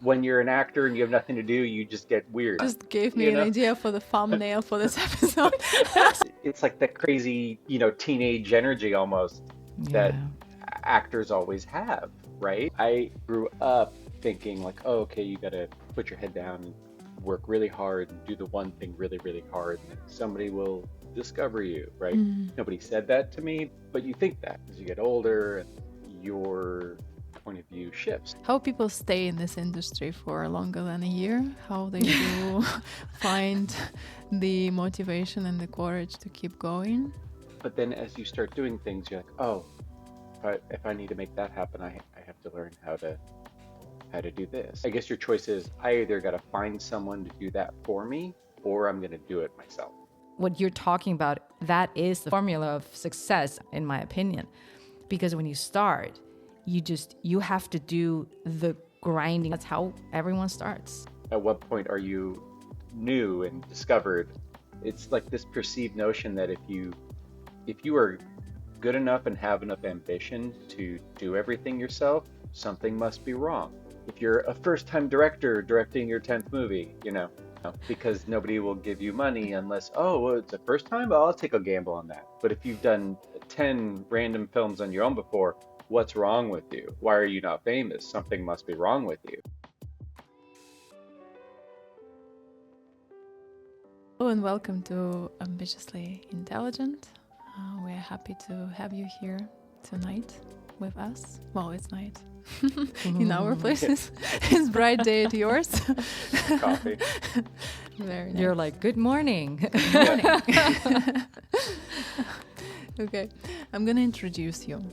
When you're an actor and you have nothing to do, you just get weird, Just gave me you an know? idea for the thumbnail for this episode. It's like that crazy, teenage energy almost that Yeah. actors always have, right? I grew up thinking like, oh, okay, you gotta put your head down and work really hard and do the one thing really, really hard, and then somebody will discover you, right? Nobody said that to me, but you think that as you get older and your point of view shifts. How people stay in this industry for longer than a year, how they do find the motivation and the courage to keep going. But then as you start doing things, you're like, oh, if I need to make that happen, I have to learn how to do this. I guess your choice is I either got to find someone to do that for me or I'm going to do it myself. What you're talking about, that is the formula of success, in my opinion. Because when you start, you have to do the grinding. That's how everyone starts. At what point are you new and discovered? It's like this perceived notion that if you are good enough and have enough ambition to do everything yourself, something must be wrong. If you're a first-time director directing your 10th movie, because nobody will give you money unless, oh, well, it's the first time, well, I'll take a gamble on that. But if you've done 10 random films on your own before, what's wrong with you? Why are you not famous? Something must be wrong with you. Hello and welcome to Ambitiously Intelligent. We're happy to have you here tonight with us. Well, it's night in our places. It's bright day at yours. Coffee. Very nice. You're like, good morning. Good morning. Okay, I'm gonna introduce you.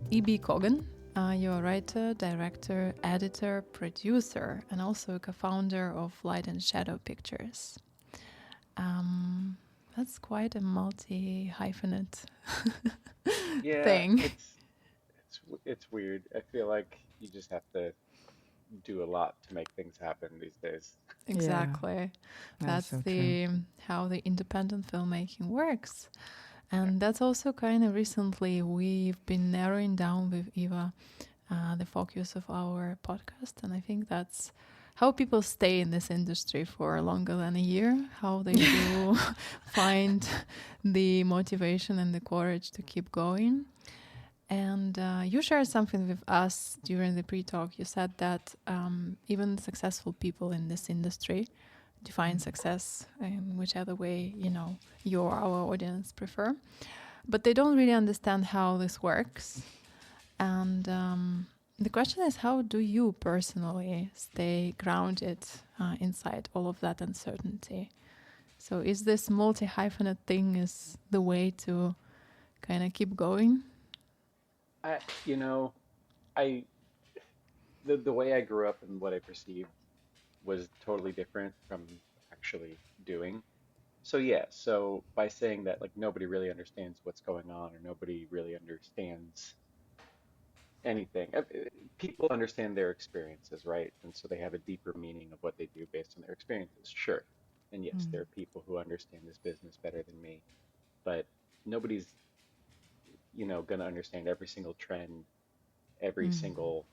E.B. Kogan. You're a writer, director, editor, producer, and also a co-founder of Light and Shadow Pictures. That's quite a multi-hyphenate Yeah, thing. it's weird. I feel like you just have to do a lot to make things happen these days. Exactly. That's so the how the independent filmmaking works. And that's also kind of recently we've been narrowing down with Eva the focus of our podcast. And I think that's how people stay in this industry for longer than a year, how they do find the motivation and the courage to keep going. And you shared something with us during the pre-talk. You said that even successful people in this industry define success in whichever way, you or our audience prefer. But they don't really understand how this works. And the question is, how do you personally stay grounded inside all of that uncertainty? So is this multi-hyphenate thing is the way to kind of keep going? I, you know, I the way I grew up and what I perceived was totally different from actually doing. So yeah, so by saying that like nobody really understands what's going on or nobody really understands anything. People understand their experiences, right? And so they have a deeper meaning of what they do based on their experiences. Sure. And yes, there are people who understand this business better than me, but nobody's, going to understand every single trend, every single,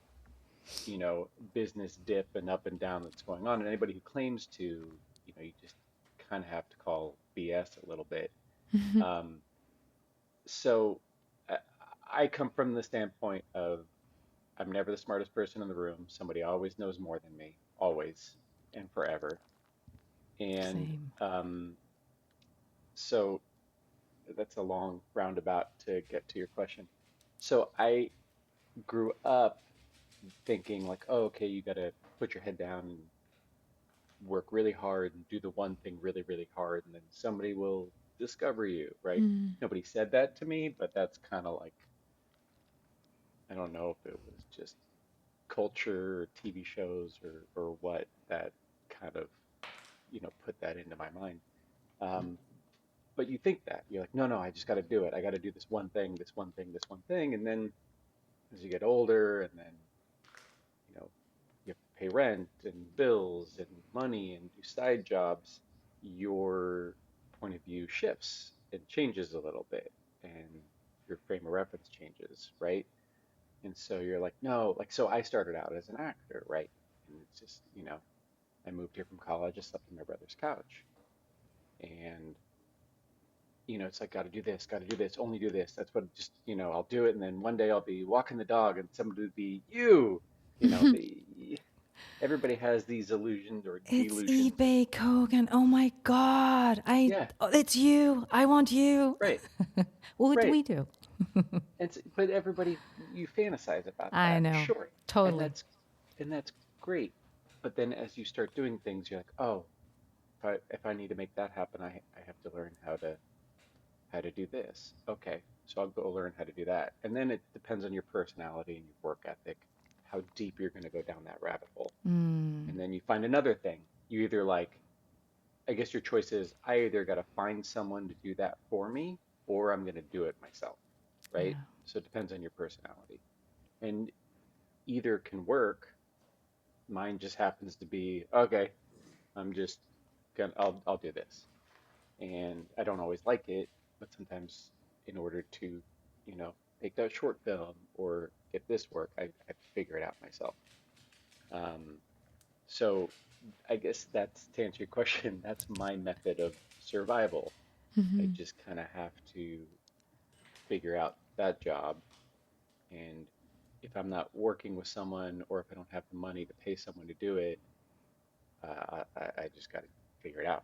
business dip and up and down that's going on. And anybody who claims to, you just kind of have to call BS a little bit. Um, so I, I come from the standpoint of I'm never the smartest person in the room. Somebody always knows more than me, always and forever. And Same. so that's a long roundabout to get to your question. So I grew up thinking like, oh, okay, you got to put your head down and work really hard and do the one thing really, really hard, and then somebody will discover you, right? Nobody said that to me, but that's kind of like, I don't know if it was just culture or TV shows or what that kind of, put that into my mind. Um, but you think that you're like, no, no, I just got to do it. I got to do this one thing, this one thing, this one thing. And then as you get older and then, you have to pay rent and bills and money and do side jobs, your point of view shifts and changes a little bit and your frame of reference changes, right? And so you're like, no, like, so I started out as an actor, right? And it's just, I moved here from college, I slept on my brother's couch. And, it's like, got to do this, only do this. That's what just, I'll do it. And then one day I'll be walking the dog and somebody would be, everybody has these illusions or It's delusions. eBay, Kogan. Oh my God. Yeah, It's you. I want you. right, What do right. we do? But everybody, you fantasize about I that, know. sure. And Totally. that's great. But then as you start doing things, you're like, oh, if I need to make that happen, I have to learn how to do this. Okay, so I'll go learn how to do that. And then it depends on your personality and your work ethic, how deep you're going to go down that rabbit hole. Mm, And then you find another thing. You either like, I guess your choice is I either got to find someone to do that for me or I'm going to do it myself, right? yeah. So it depends on your personality. And either can work. Mine just happens to be, okay, I'm just gonna I'll do this. And I don't always like it, but sometimes in order to, make that short film or get this work, I have to figure it out myself. Um, so I guess that's to answer your question, that's my method of survival. I just kind of have to figure out that job. And if I'm not working with someone or if I don't have the money to pay someone to do it, I just got to figure it out.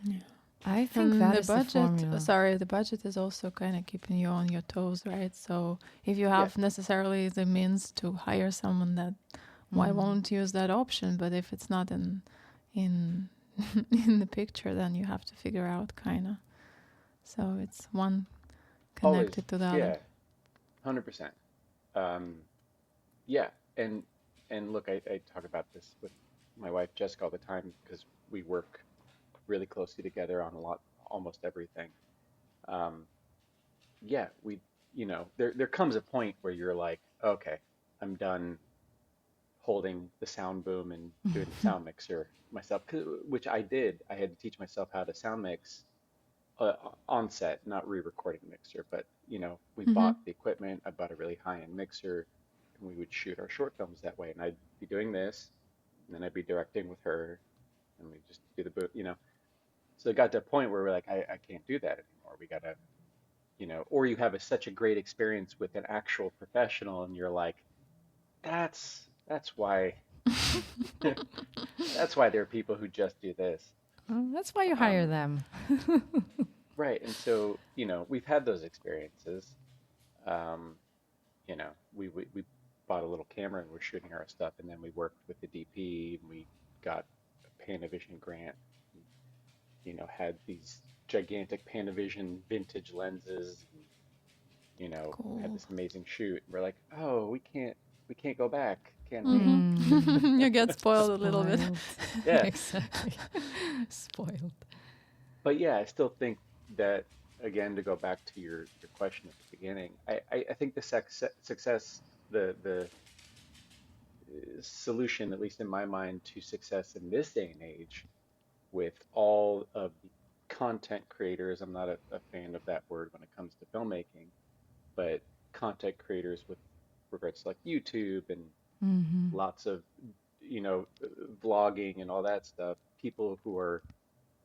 Yeah. I think And that the is the budget, formula. sorry, the budget is also kind of keeping you on your toes, right? So if you Yeah, have necessarily the means to hire someone, that why Mm. won't use that option? But if it's not in in the picture, then you have to figure out kind of. So it's one always. connected to the other. Yeah, 100%. Um, yeah, and look, I talk about this with my wife Jessica all the time because we work really closely together on a lot, almost everything. Um, yeah, there comes a point where you're like, okay, I'm done holding the sound boom and doing the sound mixer myself, which I did. I had to teach myself how to sound mix on set, not re-recording mixer, but we Mm-hmm. bought the equipment. I bought a really high-end mixer, and we would shoot our short films that way. And I'd be doing this, and then I'd be directing with her, and we just do the boot. So it got to a point where we're like, I can't do that anymore. We gotta, or you have such a great experience with an actual professional, and you're like, that's why that's why there are people who just do this. Oh, that's why you hire Um, them. right. And so, we've had those experiences. Um, we bought a little camera and we're shooting our stuff, and then we worked with the DP and we got a Panavision grant. And, had these gigantic Panavision vintage lenses, and, had Cool. this amazing shoot. And we're like, oh, we can't go back, can we? Mm. Mm-hmm. You get spoiled a little bit. Spoiled. Yeah. Exactly. Spoiled. But yeah, I still think that, again, to go back to your question at the beginning, I think the success, the solution, at least in my mind, to success in this day and age, with all of the content creators, I'm not a fan of that word when it comes to filmmaking, but content creators with regards to like YouTube and Mm-hmm. lots of, you know, vlogging and all that stuff, people who are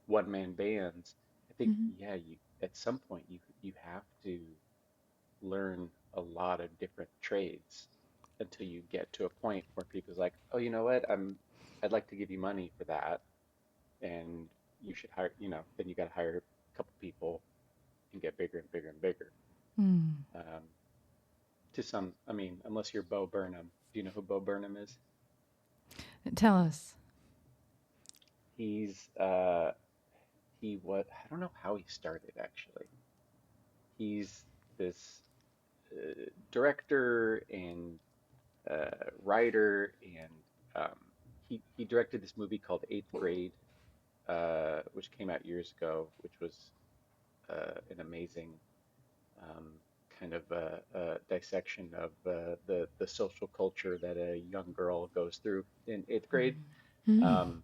one-man bands, I think, Mm-hmm. yeah, at some point you have to learn a lot of different trades until you get to a point where people's like, oh, you know what, I'd like to give you money for that, and you should hire, then you got to hire a couple people and get bigger and bigger and bigger. Mm. Um, I mean, unless you're Bo Burnham. Do you know who Bo Burnham is? Tell us. He's he what I don't know how he started actually. He's this director and writer, and he directed this movie called Eighth Grade, which came out years ago, which was an amazing um, kind of dissection of the social culture that a young girl goes through in eighth grade. Mm-hmm. Um,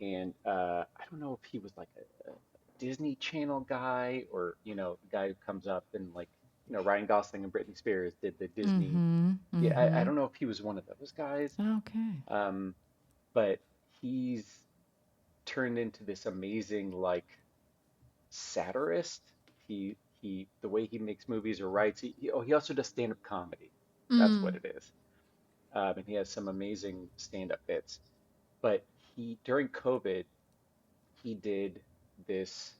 and I don't know if he was like a Disney Channel guy or the guy who comes up and like Ryan Gosling and Britney Spears did the Disney. Mm-hmm. Yeah, I Mm-hmm. don't know if he was one of those guys, Okay. um, but he's turned into this amazing like satirist. The way he makes movies or writes. He also does stand-up comedy. That's what Mm. it is. And he has some amazing stand-up bits. But he during COVID, he did this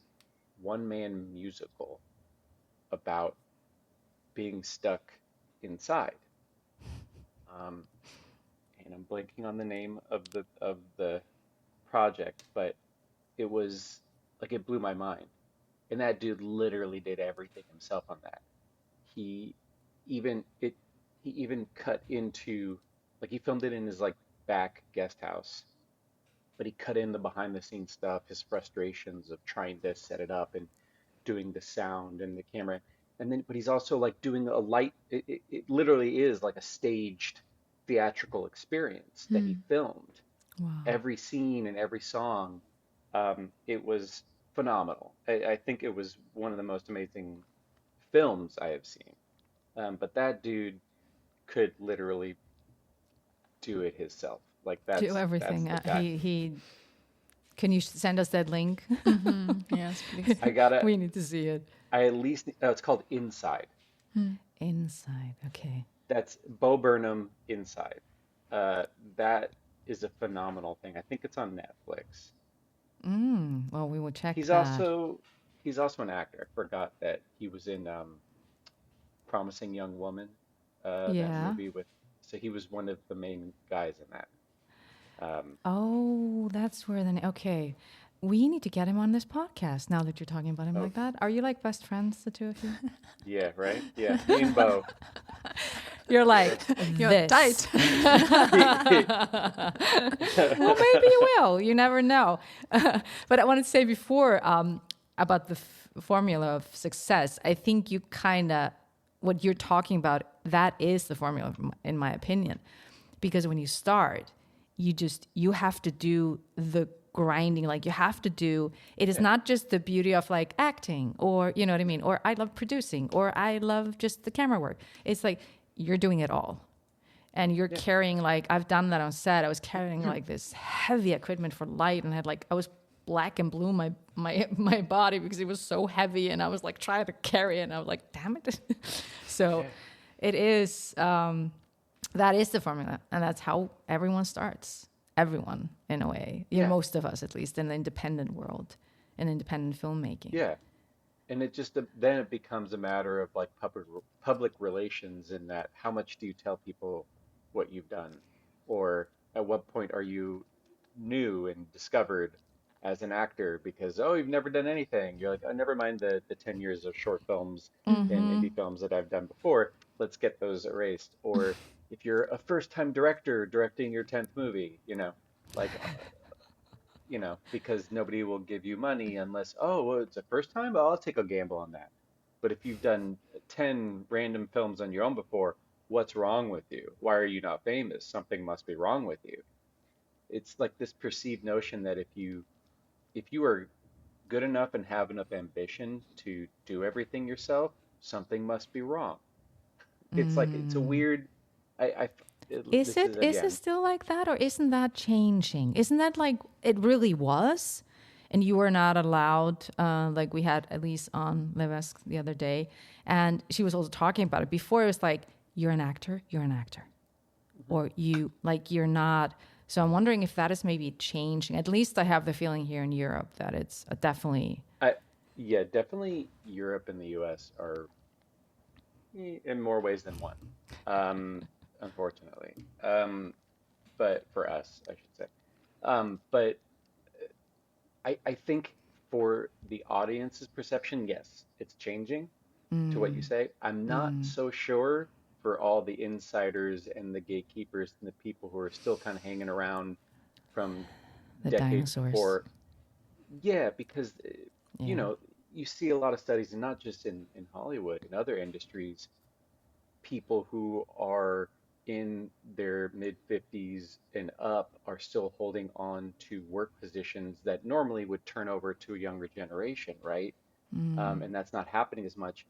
one-man musical about being stuck inside. Um, and I'm blanking on the name of the project, but it was like it blew my mind. And that dude literally did everything himself on that. He even it he even cut into like he filmed it in his like back guest house, but he cut in the behind the scenes stuff, his frustrations of trying to set it up and doing the sound and the camera. And then but he's also like doing a light it literally is like a staged theatrical experience that he Mm. filmed Wow. every scene and every song. It was phenomenal. I think it was one of the most amazing films I have seen. But that dude could literally do it himself. Like Do that's everything. the guy. He. Can you send us that link? Mm-hmm. Yes, please. I gotta. We need to see it. I at least. It's called Inside. Mm. Inside. Okay. That's Bo Burnham Inside. Uh, that is a phenomenal thing. I think it's on Netflix. Well, we will check He's that. also he's also an actor. I forgot that he was in Promising Young Woman, that Yeah. movie with. So he was one of the main guys in that. Um, Oh, that's where then. Okay. We need to get him on this podcast now that you're talking about him oh like that. Are you like best friends, the two of you? yeah, right. Yeah, me and Bo. You're like You're this. tight. Well, maybe you will. You never know. But I wanted to say before about the formula of success. I think you kind of, what you're talking about, that is the formula, in my opinion. Because when you start, you have to do the grinding. Like you have to do, it is Yeah, not just the beauty of like acting or, you know what I mean? Or I love producing or I love just the camera work. It's like you're doing it all and you're yeah, carrying like I've done that on set. I was carrying like this heavy equipment for light and had like I was black and blue my body because it was so heavy and I was like trying to carry it and I was like damn it. So yeah, it is that is the formula and that's how everyone starts. Everyone in a way. You know, yeah, most of us at least in the independent world, in independent filmmaking. yeah. And it just then it becomes a matter of like public relations in that how much do you tell people what you've done, or at what point are you new and discovered as an actor because oh you've never done anything. You're like oh never mind the 10 years of short films and Mm-hmm. indie films that I've done before. Let's get those erased. Or if you're a first-time director directing your 10th movie, like because nobody will give you money unless, oh, well, it's a first time, well, I'll take a gamble on that. But if you've done 10 random films on your own before, what's wrong with you? Why are you not famous? Something must be wrong with you. It's like this perceived notion that if you are good enough and have enough ambition to do everything yourself, something must be wrong. It's like it's a weird Is this it is is it again. still like that or isn't that changing? Isn't that like it really was? And you were not allowed, like we had at least on Levesque the other day, and she was also talking about it. Before it was like, you're an actor. Mhm. Or you like you're not. So I'm wondering if that is maybe changing. At least I have the feeling here in Europe that it's definitely. I Yeah, definitely Europe and the US are in more ways than one, um, unfortunately. But for us, I should say. But I think for the audience's perception, yes, it's changing to what you say. I'm not so sure for all the insiders and the gatekeepers and the people who are still kind of hanging around from The decades dinosaurs. before. Yeah, because you Yeah. know, you see a lot of studies, and not just in Hollywood, in other industries, people who are in their mid 50s and up are still holding on to work positions that normally would turn over to a younger generation, right? And that's not happening as much.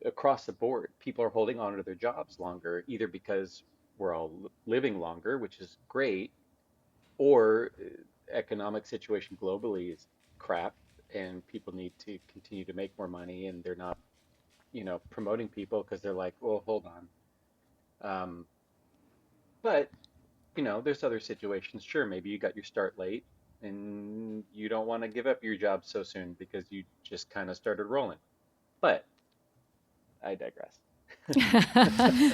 across the board, people are holding on to their jobs longer, either because we're all living longer, which is great, or economic situation globally is crap, and people need to continue to make more money, and they're not, promoting people because they're like, well, hold on. Um, but there's other situations. Sure, maybe you got your start late, and you don't want to give up your job so soon because you just kind of started rolling. But I digress.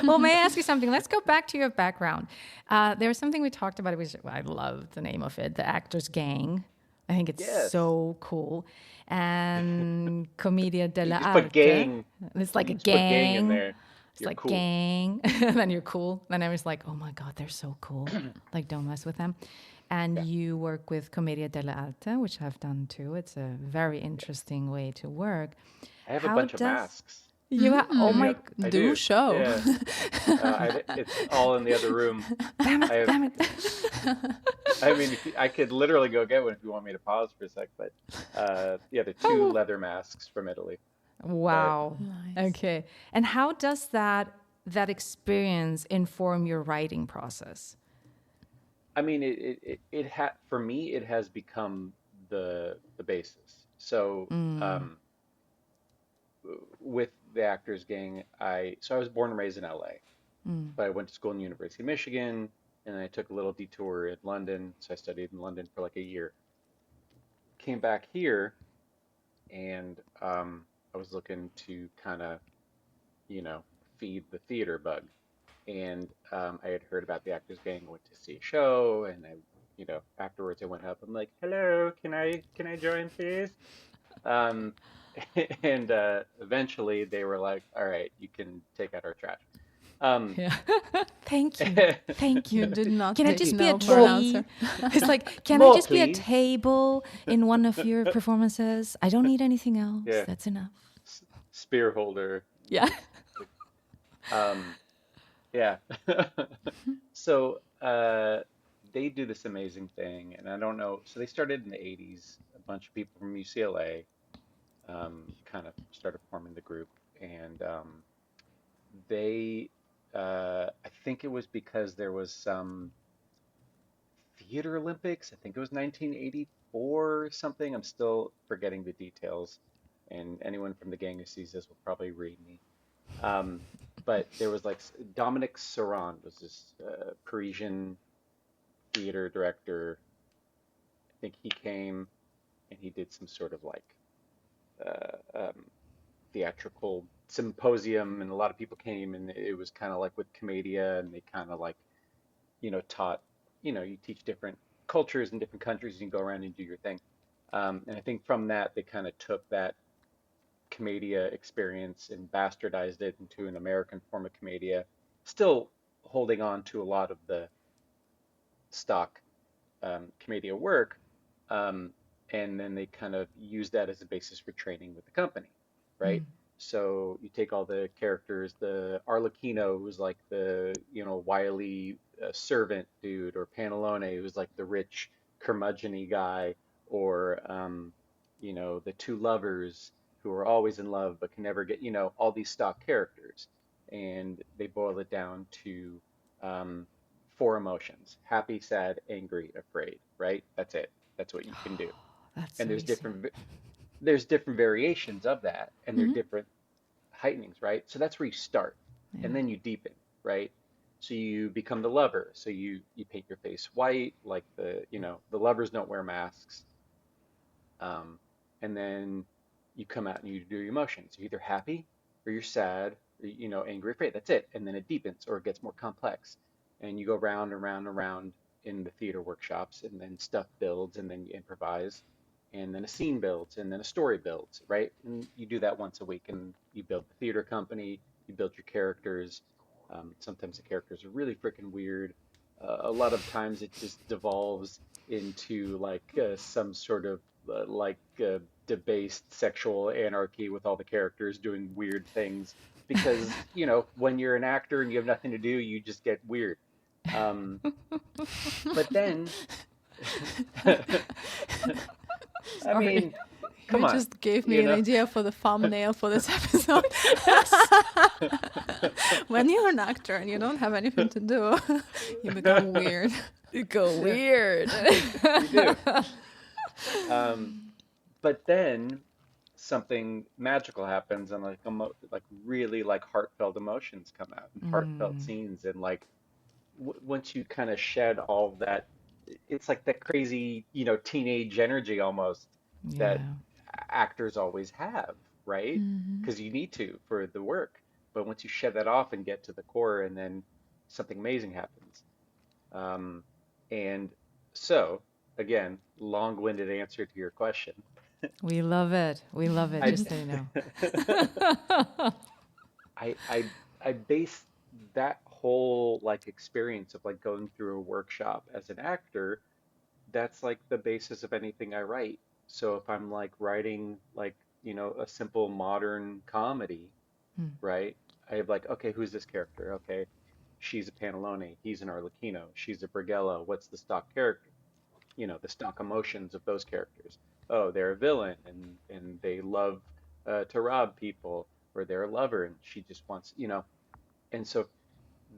Well, may I ask you something? Let's go back to your background. There was something we talked about, which I love the name of it, the Actors Gang. I think it's Yes. so cool. And Commedia You just put dell'arte. gang. It's like You a just put gang in gang. there. It's You're like cool. gang. And then you're cool. Then I was like, oh my God, they're so cool. Like, don't mess with them. And Yeah. you work with Commedia dell'arte, which I've done too. It's a very interesting way to work. I have a How bunch of does masks. you have, oh If you my, have, I Do do. show. Yeah. It's all in the other room. damn it, I have. damn it. I mean, I could literally go get one if you want me to pause for a sec. But yeah, they're two Oh, leather masks from Italy. But wow. Nice. Okay. And how does that experience inform your writing process? I mean, for me, it has become the basis. So um, with the Actors Gang, I was born and raised in LA, but I went to school in the University of Michigan, and then I took a little detour in London. So I studied in London for like a year. Came back here, and I was looking to kind of, you know, feed the theater bug. And I had heard about the Actors Gang, went to see a show, and afterwards I went up. I'm like, "Hello, can I join, please?" Um, and eventually they were like, "All right, you can take out our trash." Um, Yeah. Thank you. Thank You you. did not Can I take just be a no for an more, tree? answer. It's like, can I more, just be a please. table in one of your performances? I don't need anything else. Yeah, That's enough. spear holder. Yeah. Um, yeah. So they do this amazing thing, and I don't know. So they started in the 80s. A bunch of people from UCLA kind of started forming the group, and they, I think it was because there was some Theater Olympics. I think it was 1984 or something. I'm still forgetting the details, and anyone from the gang who sees this will probably read me. Um, but there was like Dominic Serran was this Parisian theater director. I think he came and he did some sort of like theatrical symposium, and a lot of people came, and it was kind of like with Commedia, and they kind of like taught, you teach different cultures in different countries, and you go around and do your thing. And I think from that they kind of took that Commedia experience and bastardized it into an American form of Commedia, still holding on to a lot of the stock Commedia work, um, and then they kind of use that as a basis for training with the company, right? So you take all the characters, the Arlecchino, who's like the wily servant dude, or Pantalone, who's like the rich curmudgeon guy, or the two lovers who are always in love but can never get, all these stock characters, and they boil it down to um, four emotions: happy, sad, angry, afraid, right? That's it. That's what you can do. That's And so easy. there's different variations of that, and they're different heightenings, right? So that's where you start, and Yeah. then you deepen, right? So you become the lover. So you paint your face white, like the lovers don't wear masks. Um, and then you come out and you do your emotions. You're either happy or you're sad, or, angry, afraid. That's it. And then it deepens or it gets more complex. And you go round and round and round in the theater workshops, and then stuff builds, and then you improvise, and then a scene builds, and then a story builds, right? And you do that once a week, and you build the theater company, you build your characters. Sometimes the characters are really freaking weird. A lot of times it just devolves into like some sort of debased sexual anarchy with all the characters doing weird things, because when you're an actor and you have nothing to do, you just get weird. Um, but then, I Sorry. mean, Come You on, just gave me you an know? idea for the thumbnail for this episode. When you're an actor and you don't have anything to do, you become weird. You go Yeah. weird. You do. But then something magical happens, and like like really like heartfelt emotions come out, and heartfelt scenes, and like once you kind of shed all that, it's like that crazy, teenage energy almost that Yeah. actors always have, right? Because you need to for the work. But once you shed that off and get to the core, and then something amazing happens. Um, and so, again, long-winded answer to your question. We love it. We love it, I just so you know. I base that whole like experience of like going through a workshop as an actor, that's like the basis of anything I write. So if I'm like writing like, a simple modern comedy, right? I have like, okay, who's this character? Okay, she's a Pantalone, he's an Arlecchino, she's a Brighello. What's the stock character? The stock emotions of those characters. Oh, they're a villain and they love to rob people, or they're a lover and she just wants, and so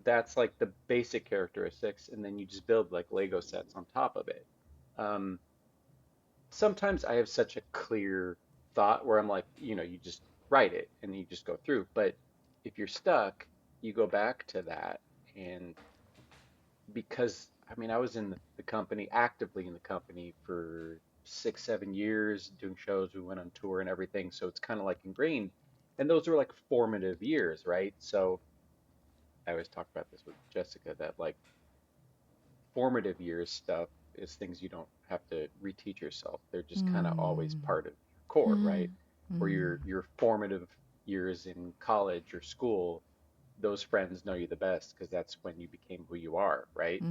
that's like the basic characteristics, and then you just build like Lego sets on top of it. Um, Sometimes I have such a clear thought where I'm like, you just write it and you just go through. But if you're stuck, you go back to that. And because, I mean, I was in the company, actively in the company for 6, 7 years, doing shows. We went on tour and everything. So it's kind of like ingrained. And those were like formative years, right? So I always talk about this with Jessica, that like formative years stuff is things you don't have to reteach yourself. They're just kind of always part of your core, right? Or your formative years in college or school, those friends know you the best because that's when you became who you are, right?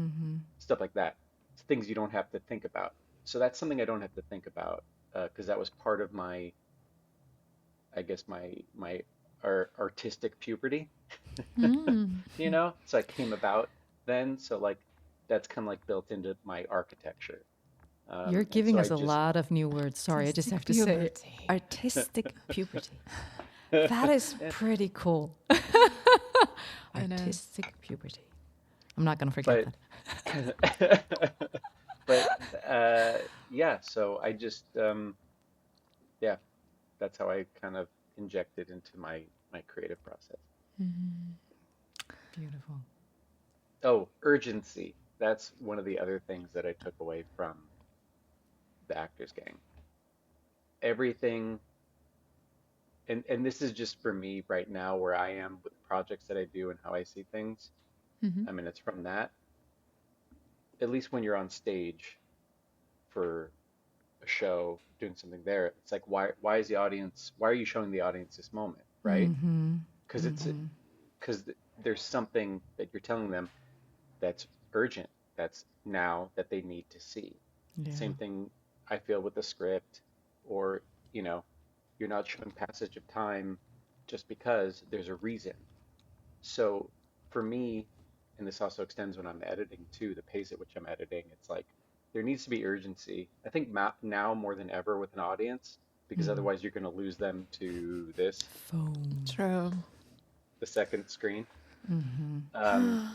Stuff like that. It's things you don't have to think about. So that's something I don't have to think about because that was part of my, I guess my artistic puberty, So I came about then. So like that's kind of like built into my architecture. You're And giving so us I a just lot of new words. Sorry, I just Artistic have to say puberty. artistic puberty. That is pretty cool. I know. Artistic puberty. I'm not going to forget but that. but yeah, so I just yeah, that's how I kind of inject it into my creative process. Beautiful. Oh, urgency. That's one of the other things that I took away from the Actors Gang. Everything, and this is just for me right now where I am with the projects that I do and how I see things. I mean, it's from that. At least when you're on stage for a show, doing something there, it's like why are you showing the audience this moment, right? Because because there's something that you're telling them that's urgent, that's now that they need to see. Yeah. Same thing I feel with the script, or, you're not showing passage of time just because there's a reason. So for me, and this also extends when I'm editing too, the pace at which I'm editing, it's like there needs to be urgency. I think now more than ever with an audience, because otherwise you're going to lose them to this, Phone. True. the second screen. Um,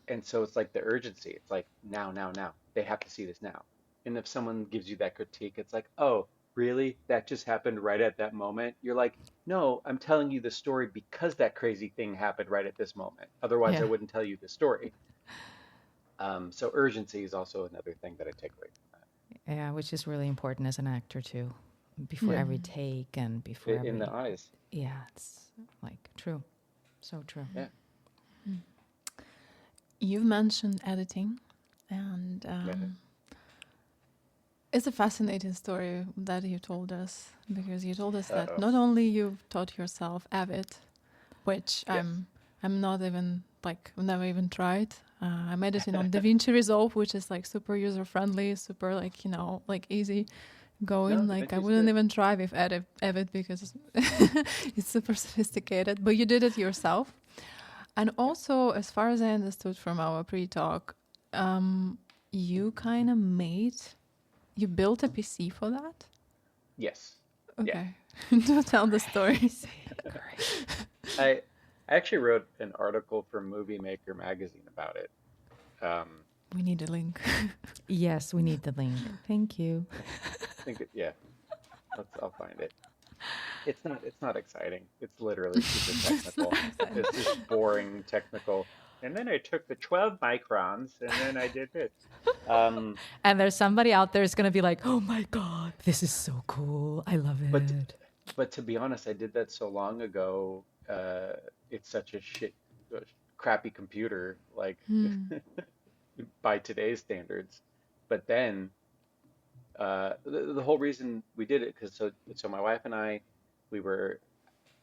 and so it's like the urgency. It's like now, now, now. They have to see this now. And if someone gives you that critique, it's like, oh, really? That just happened right at that moment? You're like, no, I'm telling you the story because that crazy thing happened right at this moment. Otherwise, I Yeah. wouldn't tell you the story. So urgency is also another thing that I take away from Yeah, which is really important as an actor too. Before Yeah. every take and before that. In every the eyes. yeah, it's like true. So true. Yeah. You've mentioned editing, and Yeah. it's a fascinating story that you told us, because you told us that Uh-oh. not only you've taught yourself Avid, which Yes. I'm not even like I've never even tried. I'm editing on DaVinci Resolve, which is like super user friendly, super like like easy going. No, Like I DaVinci's wouldn't good. even try with Avid because it's super sophisticated. But you did it yourself, and also, as far as I understood from our pre-talk, you kind of you built a PC for that. Yes. Yeah. Okay. Do tell the story. I actually wrote an article for Movie Maker magazine about it. We need a link. Yes, we need the link. Thank you. I think yeah, I'll find it. It's not exciting. It's literally super technical. It's just boring technical. And then I took the 12 microns and then I did this. Um, And there's somebody out there is going to be like, oh my God, this is so cool. I love but it. but to be honest, I did that so long ago. It's such a crappy computer, like by today's standards. But then the whole reason we did it, because so my wife and I, we were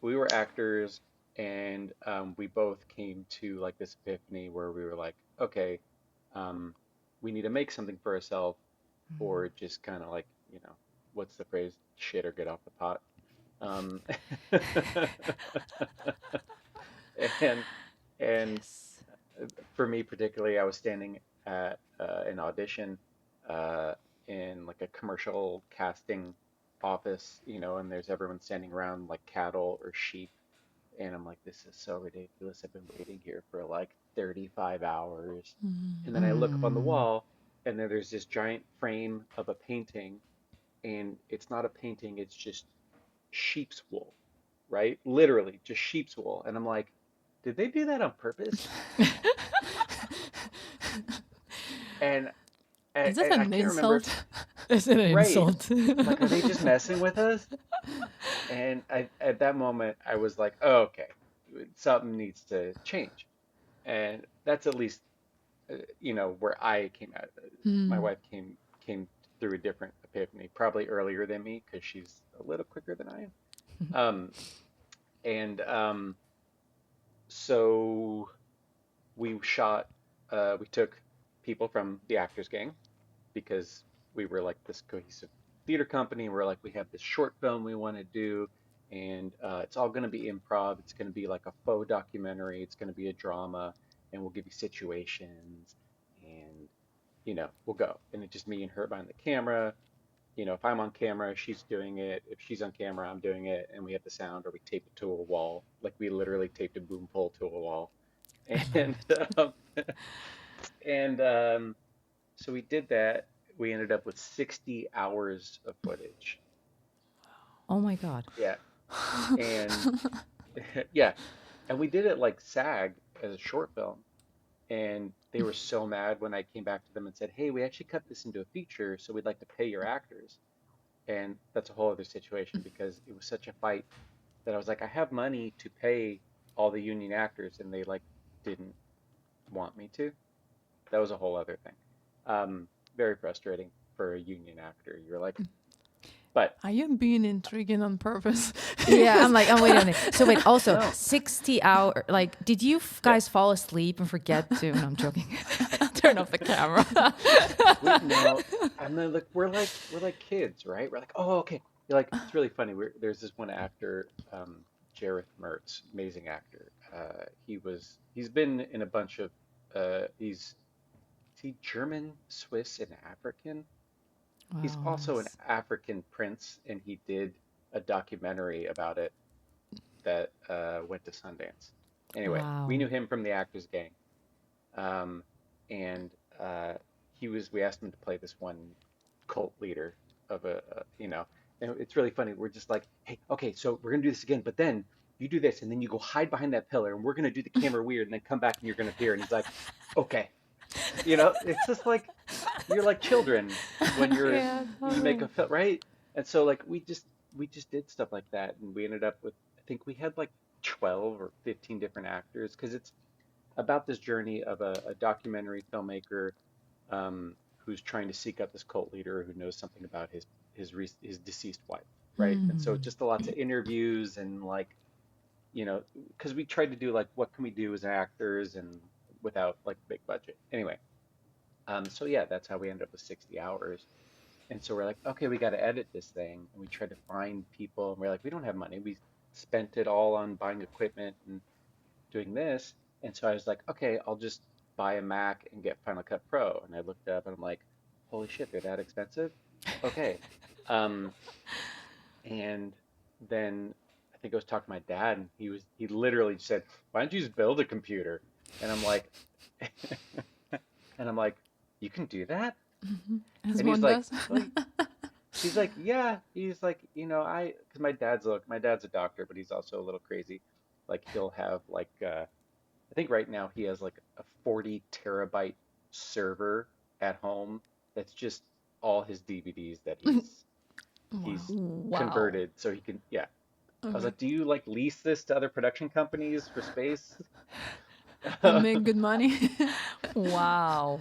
we were actors, and we both came to like this epiphany where we were like, okay, um, we need to make something for ourselves, or just kind of like, what's the phrase? Shit or get off the pot. Um, and and Yes. for me particularly, I was standing at an audition uh, in like a commercial casting office, and there's everyone standing around like cattle or sheep. And I'm like, this is so ridiculous. I've been waiting here for like 35 hours. And then I look up on the Mm. wall, and then there's this giant frame of a painting, and it's not a painting, it's just sheep's wool, right? Literally, just sheep's wool. And I'm like, did they do that on purpose? And Is that I an can't remember. insult? Is it an Right. insult? Like, are they just messing with us? And at that moment, I was like, oh, okay, something needs to change. And that's at least, where I came out. My Hmm. wife came through a different epiphany, probably earlier than me because she's a little quicker than I am. Um, and so we shot, we took people from the Actors Gang because we were like this cohesive theater company. And we're like, we have this short film we want to do, and it's all going to be improv. It's going to be like a faux documentary. It's going to be a drama, and we'll give you situations, and we'll go. And it's just me and her behind the camera. If I'm on camera, she's doing it. If she's on camera, I'm doing it, and we have the sound, or we tape it to a wall. Like we literally taped a boom pole to a wall, I love and it. um, and so we did that. We ended up with 60 hours of footage. Oh my God. Yeah. And yeah. And we did it like SAG as a short film. And they were so mad when I came back to them and said, hey, we actually cut this into a feature, so we'd like to pay your actors. And that's a whole other situation because it was such a fight that I was like, I have money to pay all the union actors, and they like didn't want me to. That was a whole other thing. Very frustrating for a union actor. You're like, but Are you being intriguing on purpose? Yeah, I'm waiting on it. So wait, also no, 60 hour, like, did you yeah, guys fall asleep and forget to, no, I'm joking. Turn off the camera. we no. And then we're like kids, right? We're like, oh, okay. You're like, it's really funny. There's this one actor, Jareth Mertz, amazing actor. He's been in a bunch of is he German, Swiss, and African? He's Wow, also an nice. African prince, and he did a documentary about it that went to Sundance. Anyway, we Wow. knew him from the Actors Gang, um, and uh, we asked him to play this one cult leader of and it's really funny. We're just like, hey, okay, so we're gonna do this again, but then you do this, and then you go hide behind that pillar, and we're gonna do the camera weird, and then come back, and you're gonna appear. And he's like, okay, it's just like you're like children when Yeah, you make totally. a film, right? And so like we just did stuff like that, and we ended up with, I think we had like 12 or 15 different actors because it's about this journey of a documentary filmmaker, who's trying to seek out this cult leader who knows something about his deceased wife, right? And so Hmm. just a lots of interviews and like, because we tried to do like what can we do as actors and without like big budget. Anyway, so yeah, that's how we ended up with 60 hours. And so we're like, okay, we got to edit this thing. And we tried to find people, and we're like, we don't have money. We spent it all on buying equipment and doing this. And so I was like, okay, I'll just buy a Mac and get Final Cut Pro. And I looked up and I'm like, holy shit, they're that expensive? Okay. Um, And then I think I was talking to my dad, and he literally said, "Why don't you just build a computer?" And I'm like, and I'm like, "You can do that?" As And he's one like, does. "Well, he's like, yeah." He's like, because my dad's a doctor, but he's also a little crazy. Like he'll have like I think right now he has like a 40 terabyte server at home that's just all his DVDs that he's Wow. Wow. converted so he can, yeah. I was Okay. like, do you like lease this to other production companies for space? And make good money. Wow.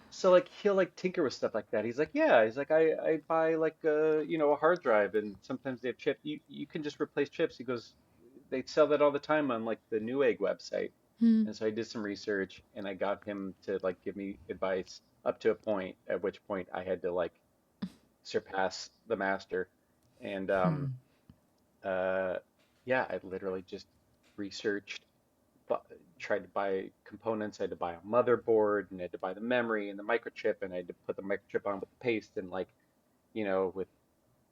So like he'll like tinker with stuff like that. He's like, yeah, he's like, I buy like a hard drive, and sometimes they have chip. You can just replace chips. He goes, they sell that all the time on like the Newegg website. Hmm. And so I did some research, and I got him to like give me advice up to a point, at which point I had to like surpass the master. And Hmm. uh yeah, I literally just researched, bu- tried to buy components. I had to buy a motherboard, and I had to buy the memory and the microchip, and I had to put the microchip on with the paste, and like, with,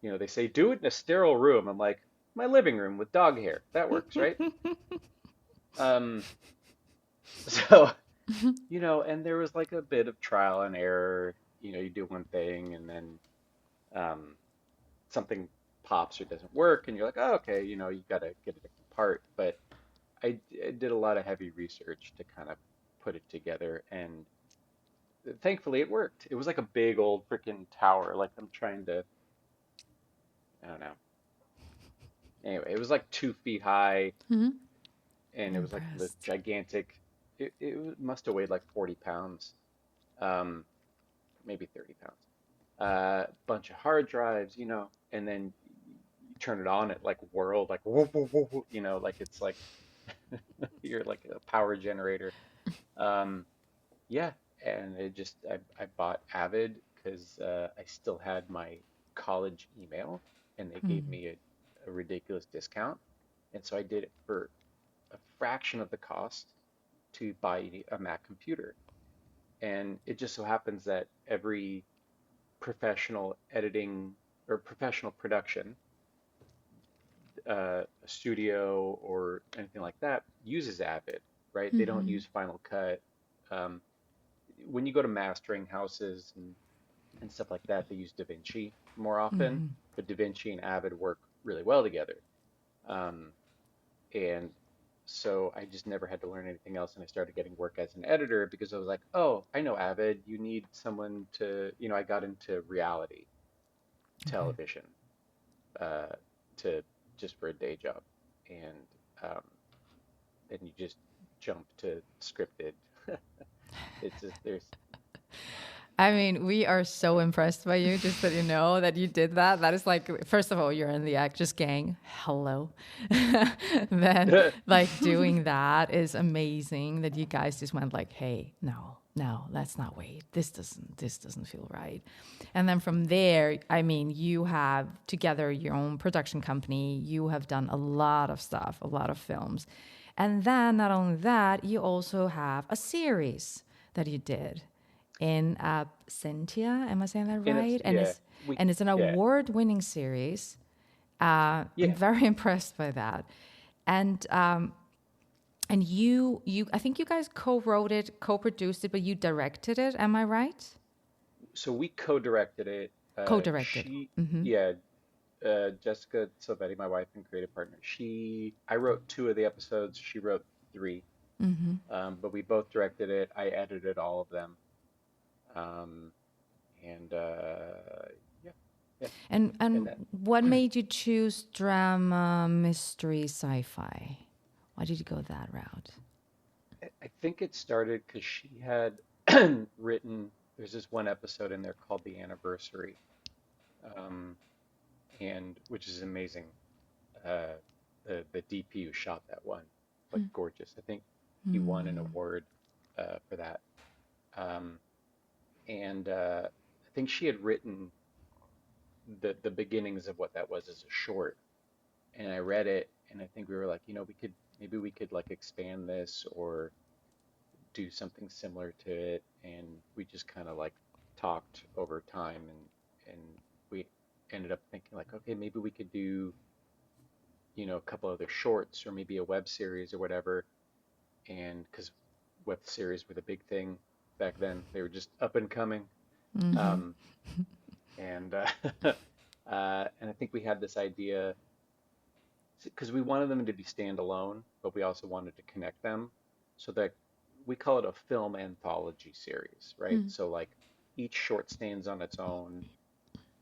they say do it in a sterile room. I'm like, my living room with dog hair. That works, right? Um, so, and there was like a bit of trial and error. You do one thing, and then um, something pops or doesn't work, and you're like, oh, okay, you got to get a different part. But I did a lot of heavy research to kind of put it together, and thankfully it worked. It was like a big old freaking tower. Like I'm trying to, I don't know. Anyway, it was like 2 feet high, Hmm. and it was like the Impressed. gigantic. It must have weighed like 40 pounds, um, maybe 30 pounds. Bunch of hard drives, and then you turn it on at like world, like whoop, whoop, whoop, whoop, like it's like you're like a power generator. Um, yeah, and I bought Avid because I still had my college email, and they gave Hmm. me a ridiculous discount, and so I did it for a fraction of the cost to buy a Mac computer. And it just so happens that every professional editing or professional production, a studio or anything like that, uses Avid, right? They don't Hmm. use Final Cut. Um, when you go to mastering houses and stuff like that, they use DaVinci more often, Hmm. but DaVinci and Avid work really well together. Um, and so I just never had to learn anything else, and I started getting work as an editor because I was like, oh, I know Avid. You need someone to, I got into reality Okay. television, uh, to just for a day job, and um, then you just jump to scripted. It's just there's I mean, we are so impressed by you, just that you know that you did that. That is like, first of all, you're in the Actors Gang. Hello. Then, like, doing that is amazing that you guys just went like, hey, no, no, let's not wait. This doesn't feel right. And then from there, I mean, you have together your own production company. You have done a lot of stuff, a lot of films. And then not only that, you also have a series that you did in Absentia. Am I saying that and it's right? And yeah it's we and it's an yeah award-winning series. I'm yeah very impressed by that. And you I think you guys co-wrote it, co-produced it, but you directed it. Am I right? so we co-directed it. Co-directed. She Mm-hmm. Yeah, Jessica Silvetti, my wife and creative partner. I wrote two of the episodes. She wrote three. Mm-hmm. But we both directed it. I edited all of them. Um, and yeah, yeah. And And that what made you choose drama, mystery, sci-fi? Why did you go that route? I think it started because she had written. There's this one episode in there called The Anniversary, um, and which is amazing. Uh, the DP who shot that one, like gorgeous. I think he won an award for that. Um, and I think she had written the beginnings of what that was as a short, and I read it, and I think we were like, we could like expand this or do something similar to it, and we just kind of like talked over time, and we ended up thinking like, okay, maybe we could do, a couple other shorts or maybe a web series or whatever. And because web series were the big thing back then, they were just up and coming. Mm-hmm. Um, and and I think we had this idea because we wanted them to be standalone, but we also wanted to connect them so that we call it a film anthology series, right? Mm. So like each short stands on its own.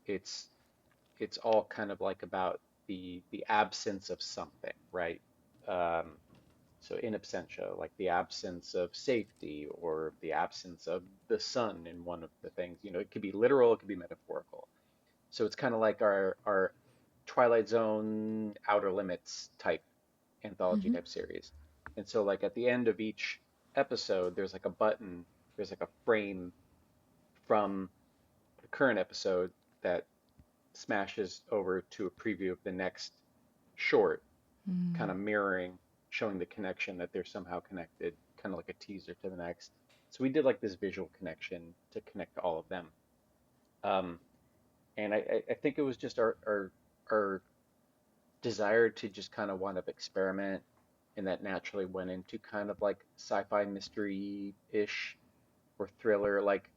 It's it's all kind of like about the absence of something, right? Um, so in absentia, like the absence of safety or the absence of the sun in one of the things, it could be literal, it could be metaphorical. So it's kind of like our Twilight Zone Outer Limits type anthology Mm-hmm. type series. And so like at the end of each episode, there's like a button, there's like a frame from the current episode that smashes over to a preview of the next short, kind of mirroring, showing the connection that they're somehow connected, kind of like a teaser to the next. So we did like this visual connection to connect all of them. Um, and I think it was just our desire to just kind of want to experiment, and that naturally went into kind of like sci-fi mystery-ish or thriller. Like,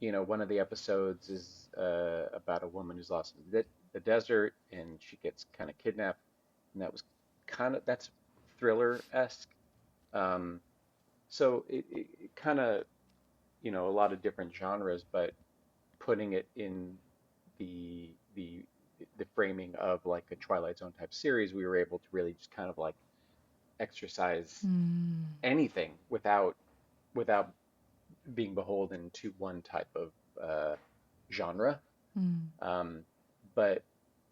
one of the episodes is about a woman who's lost in the desert and she gets kind of kidnapped, and that's thriller-esque. Um, so it kind of, a lot of different genres, but putting it in the the the framing of like a Twilight Zone type series, we were able to really just kind of like exercise anything without being beholden to one type of genre. Um, but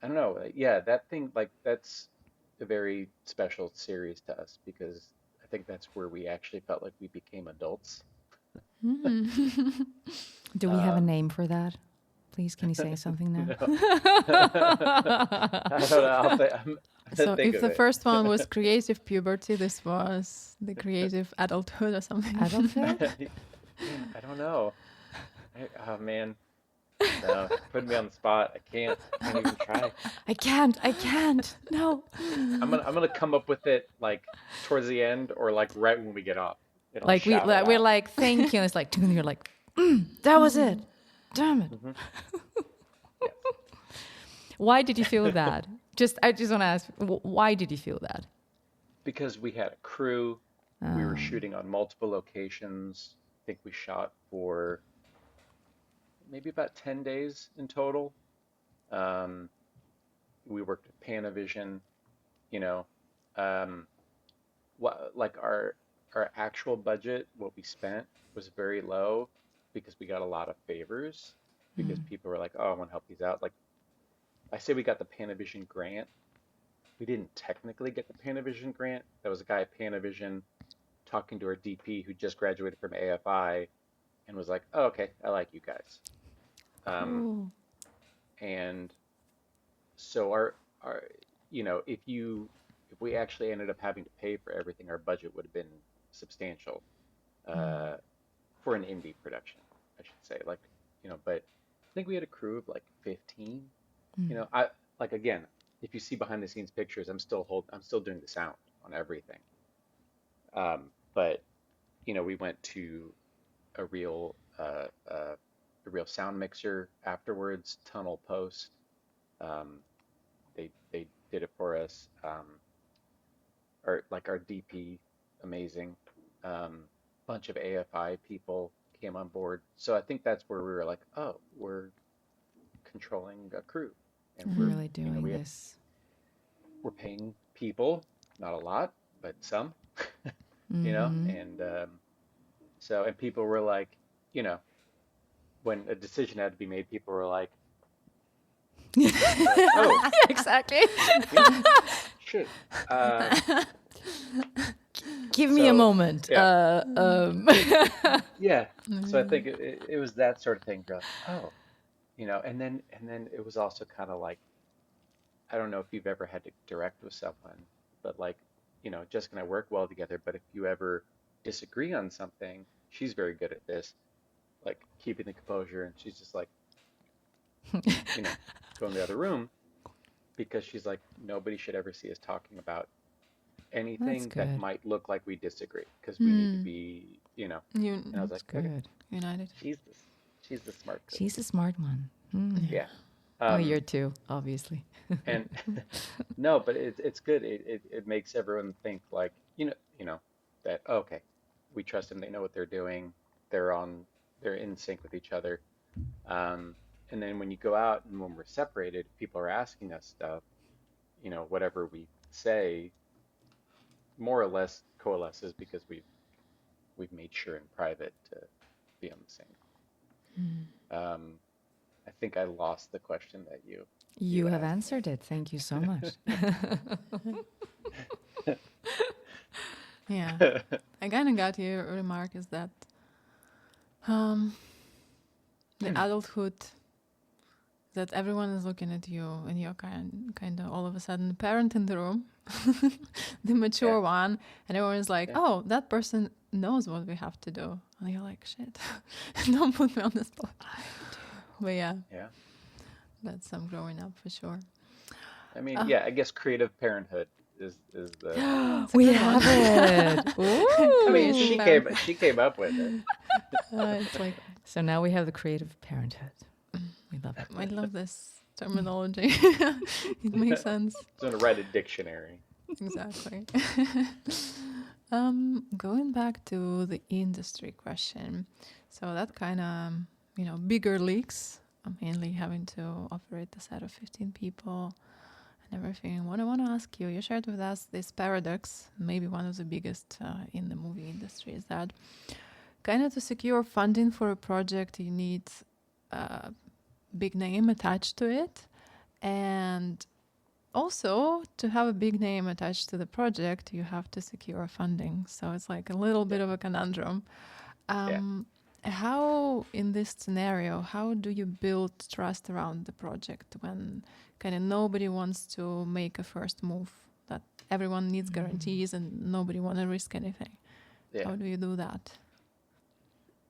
I don't know, yeah, that thing like that's a very special series to us because I think that's where we actually felt like we became adults. Mm-hmm. Do we have a Um, name for that? Please, can you say something now? no, I don't know. I'm gonna So think if of the it. first one was creative puberty, this was the creative adulthood or something. Adulthood? I don't know. Oh man, no, putting me on the spot. I can't even try. I can't. I can't. No. I'm gonna come up with it like towards the end or like right when we get off, and I'll Like shout it we're out. like, thank you. And it's like, you're like, that was it. Damn it. Hmm. Yes, Why did you feel that? I just want to ask, why did you feel that? because we had a crew. We were Um, shooting on multiple locations. I think we shot for maybe about 10 days in total. Um, we worked with Panavision, you know, um, what like our actual budget, what we spent was very low because we got a lot of favors because people were like, "Oh, I want to help these out." Like I say we got the Panavision grant. We didn't technically get the Panavision grant. That was a guy at Panavision talking to our DP who just graduated from AFI and was like, "Oh, okay, I like you guys." Um, cool. and so our if we actually ended up having to pay for everything, our budget would have been substantial uh, for an indie production, I should say. Like, but I think we had a crew of like 15. I like again, if you see behind the scenes pictures, I'm still doing the sound on everything. But we went to a real a real sound mixer afterwards, tunnel post. Um, they did it for us. Our DP, amazing. Bunch of AFI people came on board. So I think that's where we were like, oh, we're controlling a crew, and We're really doing this. we're paying people, not a lot, but some, and and people were like, you know, when a decision had to be made, people were like, oh, Exactly. yeah, shit. Give me a So moment. yeah, yeah. So I think Mm. it was that sort of thing. You're like, oh, and then it was also kind of like, I don't know if you've ever had to direct with someone, but like, Jessica and I work well together, but if you ever disagree on something, she's very good at this, like keeping the composure, and she's just like, you know, go in the other room because she's like, nobody should ever see us talking about That's anything that good. might look like we disagree because we need to Hmm. be, You, and I was That's like, okay, good. United. she's the she's the smart She's cookie. a smart one. Hmm. Yeah. Yeah. Oh, Um, you're too, obviously. and no, but it's good. It makes everyone think like, that okay, we trust them. They know what they're doing. They're on. They're in sync with each other. Um, and then when you go out and when we're separated, people are asking us stuff. Whatever we say, more or less coalesces because we've made sure in private to be on the same. Hmm. Um, I think I lost the question that you You have asked answered it. Thank you so much. Yeah. I kind of got your remark is that um, the adulthood that everyone is looking at you and you're kind of all of a sudden the parent in the room, the Yeah, mature one, and everyone's like, yeah, "Oh, that person knows what we have to do," and you're like, "Shit, don't put me on the spot." But yeah, yeah. that's some growing up for sure. I mean, Uh, yeah, I guess creative parenthood is the. it's a We good one. have it. I mean, Creative Ooh. parenthood. she came up with it. It's like So now we have the creative parenthood. We love it. I love this terminology. It makes sense. So I'm gonna write a dictionary. Exactly. Going back to the industry question, so that kind of, bigger leagues, mainly having to operate a set of 15 people and everything. What I want to ask you, you shared with us this paradox, maybe one of the biggest in the movie industry, is that kind of to secure funding for a project, you need a big name attached to it. And also, to have a big name attached to the project, you have to secure funding. So it's like a little Yeah, bit of a conundrum. yeah. How, in this scenario, how do you build trust around the project when kind of nobody wants to make a first move? That everyone needs guarantees and nobody want to risk anything. Yeah. How do you do that?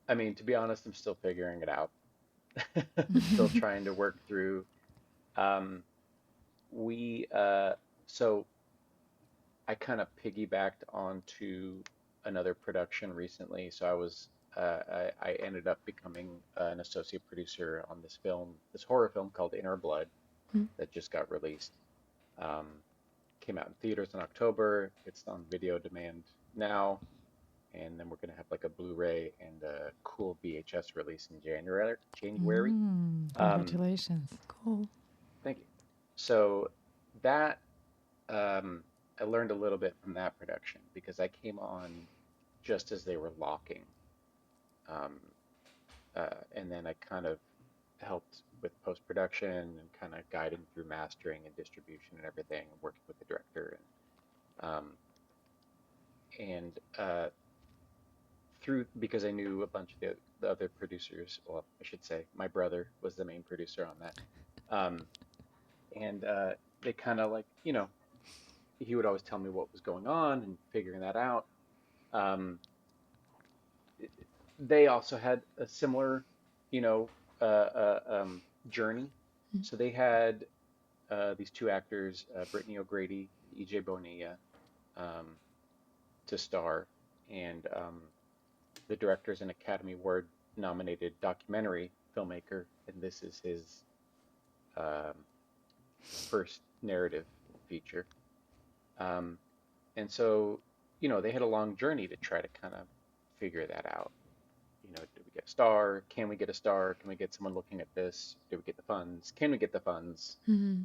I mean, to be honest, I'm still figuring it out. Still trying to work through. Um, we so I kind of piggybacked onto another production recently. So I ended up becoming an associate producer on this film, this horror film called Inner Blood Mm. that just got released. Um, Came out in theaters in October. It's on video demand now, and then we're gonna have like a Blu-ray and a cool VHS release in January. January. Um, Congratulations. Cool. Thank you. So that I learned a little bit from that production because I came on just as they were locking, um, and then I kind of helped with post-production and kind of guiding through mastering and distribution and everything, and working with the director um, and through because I knew a bunch of the other producers. Well, I should say my brother was the main producer on that, um, and they kind of like he would always tell me what was going on and figuring that out. Um, they also had a similar, you know, journey. Mm. So they had these two actors, Brittany O'Grady and EJ Bonilla, um, to star, and the director is an Academy Award nominated documentary filmmaker, and this is his um, first narrative feature. Um, and so, they had a long journey to try to kind of figure that out. Do we get a star? Can we get a star? Can we get someone looking at this? Do we get the funds? Can we get the funds? Mm.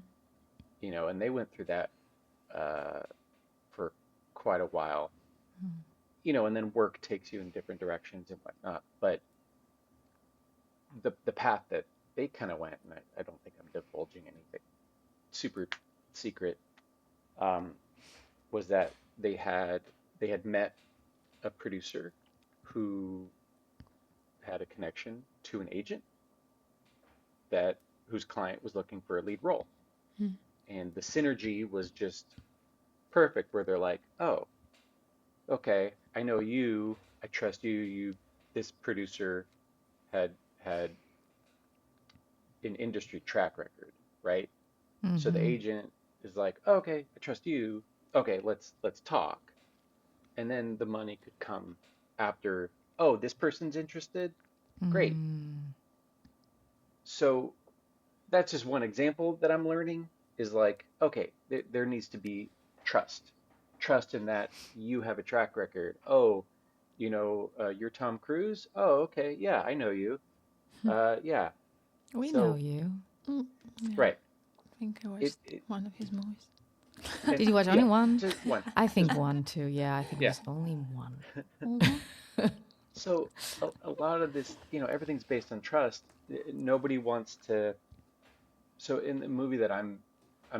And they went through that uh, for quite a while, and then work takes you in different directions and whatnot. But the path that they kind of went, and I don't think I'm divulging anything super secret, um, was that they had met a producer who had a connection to an agent that whose client was looking for a lead role. Mm. And the synergy was just perfect where they're like, "Oh, okay, I know you, I trust you. This producer had an industry track record, right? So the Mm-hmm. agent is like, okay, I trust you. Okay, let's talk. And then the money could come after, oh, this person's interested. Great. Mm. So that's just one example that I'm learning is like, okay, there needs to be trust. Trust in that you have a track record. Oh, you're Tom Cruise? Oh, okay. Yeah, I know you. Yeah. We know So, you. Mm, yeah, right. I think I It, watched it one of his movies. and Did you watch only yeah, one? just one. I Just think one. one too. Yeah, I think it Yeah. was only one. Mm-hmm. So a lot of this, everything's based on trust. Nobody wants to. So in the movie that I'm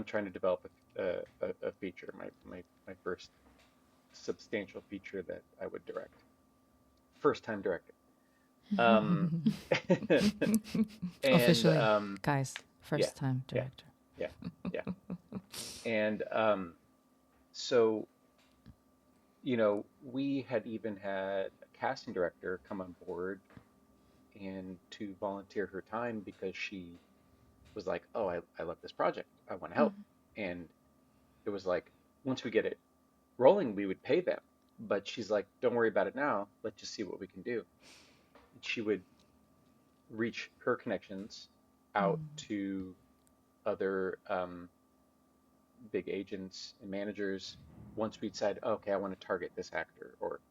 trying to develop a feature, my first substantial feature that I would direct, first time directing. Um, and Officially, guys, yeah, first time yeah, director. yeah, yeah. And so we had even had a casting director come on board and to volunteer her time because she was like, oh, I love this project. I want to help. And it was like, once we get it rolling, we would pay them. But she's like, don't worry about it now. Let's just see what we can do. And she would reach her connections out to other big agents and managers once we decide, oh, okay, I want to target this actor, or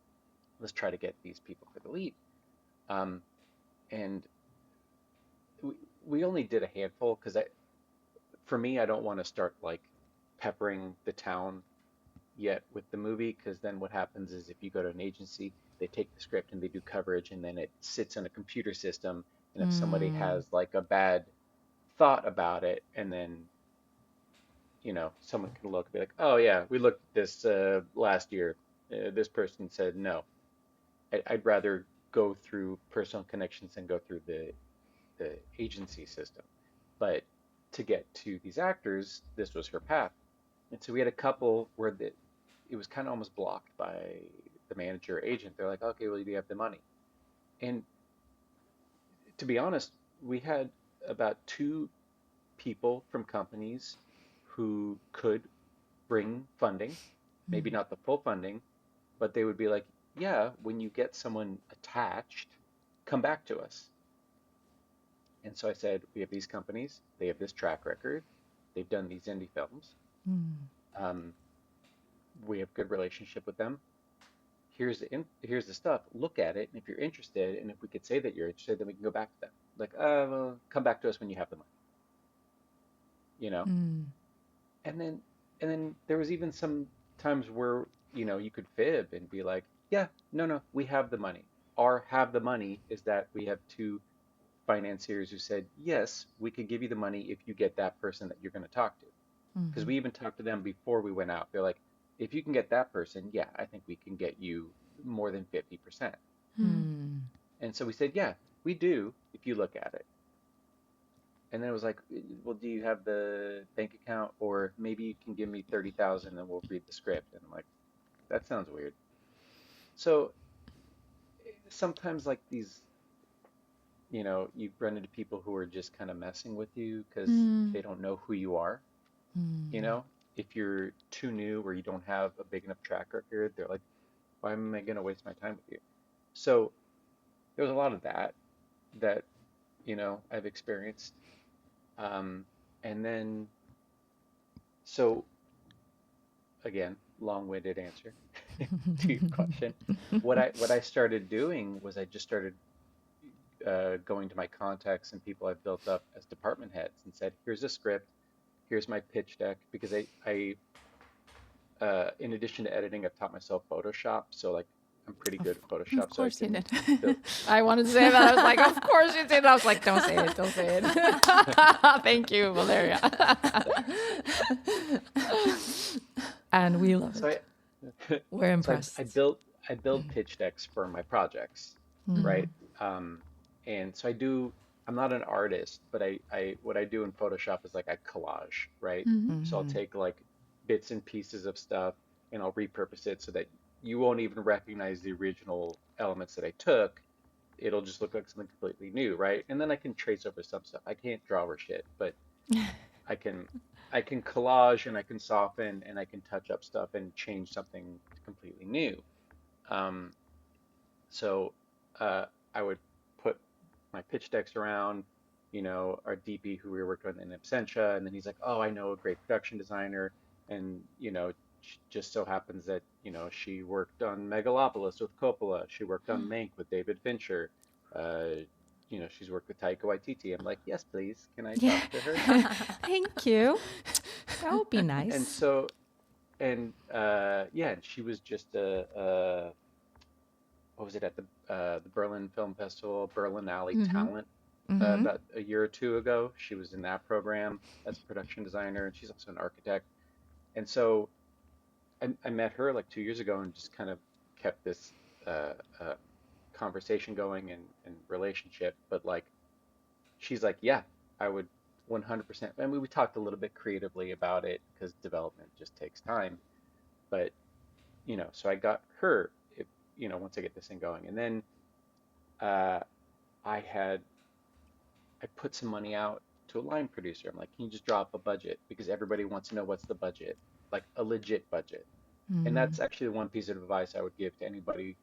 let's try to get these people for the lead. Um, and we, we only did a handful because for me, I don't want to start like peppering the town yet with the movie because then what happens is if you go to an agency, they take the script and they do coverage and then it sits in a computer system. And if somebody Mm. has like a bad thought about it, and then someone can look and be like, oh yeah, we looked at this last year. This person said no. I'd rather go through personal connections than go through the agency system. But to get to these actors, this was her path. And so we had a couple where it was kind of almost blocked by the manager or agent. They're like, okay, well, you have the money. And to be honest, we had about two people from companies who could bring funding, maybe not the full funding, but they would be like, yeah, when you get someone attached, come back to us. And so I said, we have these companies, they have this track record, they've done these indie films. Mm. Um, we have good relationship with them. Here's the stuff. Look at it, and if you're interested, and if we could say that you're interested, then we can go back to them. Like, well, come back to us when you have the money, you know. Mm. And then there was even some times where you could fib and be like, yeah, no, we have the money. Our have the money is that we have two financiers who said, yes, we could give you the money if you get that person that you're going to talk to. Because Mm-hmm. we even talked to them before we went out. They're like, if you can get that person, yeah, I think we can get you more than 50%. Mm. And so we said, yeah, we do if you look at it. And then it was like, well, do you have the bank account? Or maybe you can give me 30,000 and we'll read the script. And I'm like, that sounds weird. So sometimes like these, you run into people who are just kind of messing with you because Mm. they don't know who you are. You Mm. know, if you're too new or you don't have a big enough track record, they're like, why am I going to waste my time with you? So there was a lot of that I've experienced. Um, and then, so again, long-winded answer to your question. What I started doing was I just started going to my contacts and people I've built up as department heads and said, here's a script, here's my pitch deck, because in addition to editing, I've taught myself Photoshop, so like I'm pretty good at Of Photoshop, so I course you can did. build. I wanted to say that. I was like, of course you did. I was like, don't say it. Don't say it. Thank you, Valeria. And we love So it. I We're so I impressed. build pitch decks for my projects, Mm. right? And so I'm not an artist, but I what I do in Photoshop is like I collage, right? Mhm. So I'll Mm-hmm. take like bits and pieces of stuff and I'll repurpose it so that you won't even recognize the original elements that I took, it'll just look like something completely new, right? And then I can trace over some stuff. I can't draw or shit, but I can I can collage and I can soften and I can touch up stuff and change something completely new. Um, so I would put my pitch decks around, our DP who we were working with in Absentia, and then he's like, "Oh, I know a great production designer," and just so happens that she worked on Megalopolis with Coppola, she worked on Mank with David Fincher, uh, she's worked with Taika Waititi. I'm like, "Yes, please, can I Yeah. talk to her?" Thank you. That would be And nice. so, and yeah, and she was just a what was it at the Berlin Film Festival, Berlin Alley Mm-hmm. Talent, Mm-hmm. about a year or two ago. She was in that program as a production designer, and she's also an architect. And so I met her like 2 years ago and just kind of kept this uh, uh, conversation going and relationship. But like, she's like, yeah, I would 100%. I mean, we talked a little bit creatively about it because development just takes time. But so I got her, if, once I get this thing going, and then uh, I had I put some money out to a line producer. I'm like, can you just drop a budget? Because everybody wants to know what's the budget, like a legit budget. And that's actually one piece of advice I would give to anybody.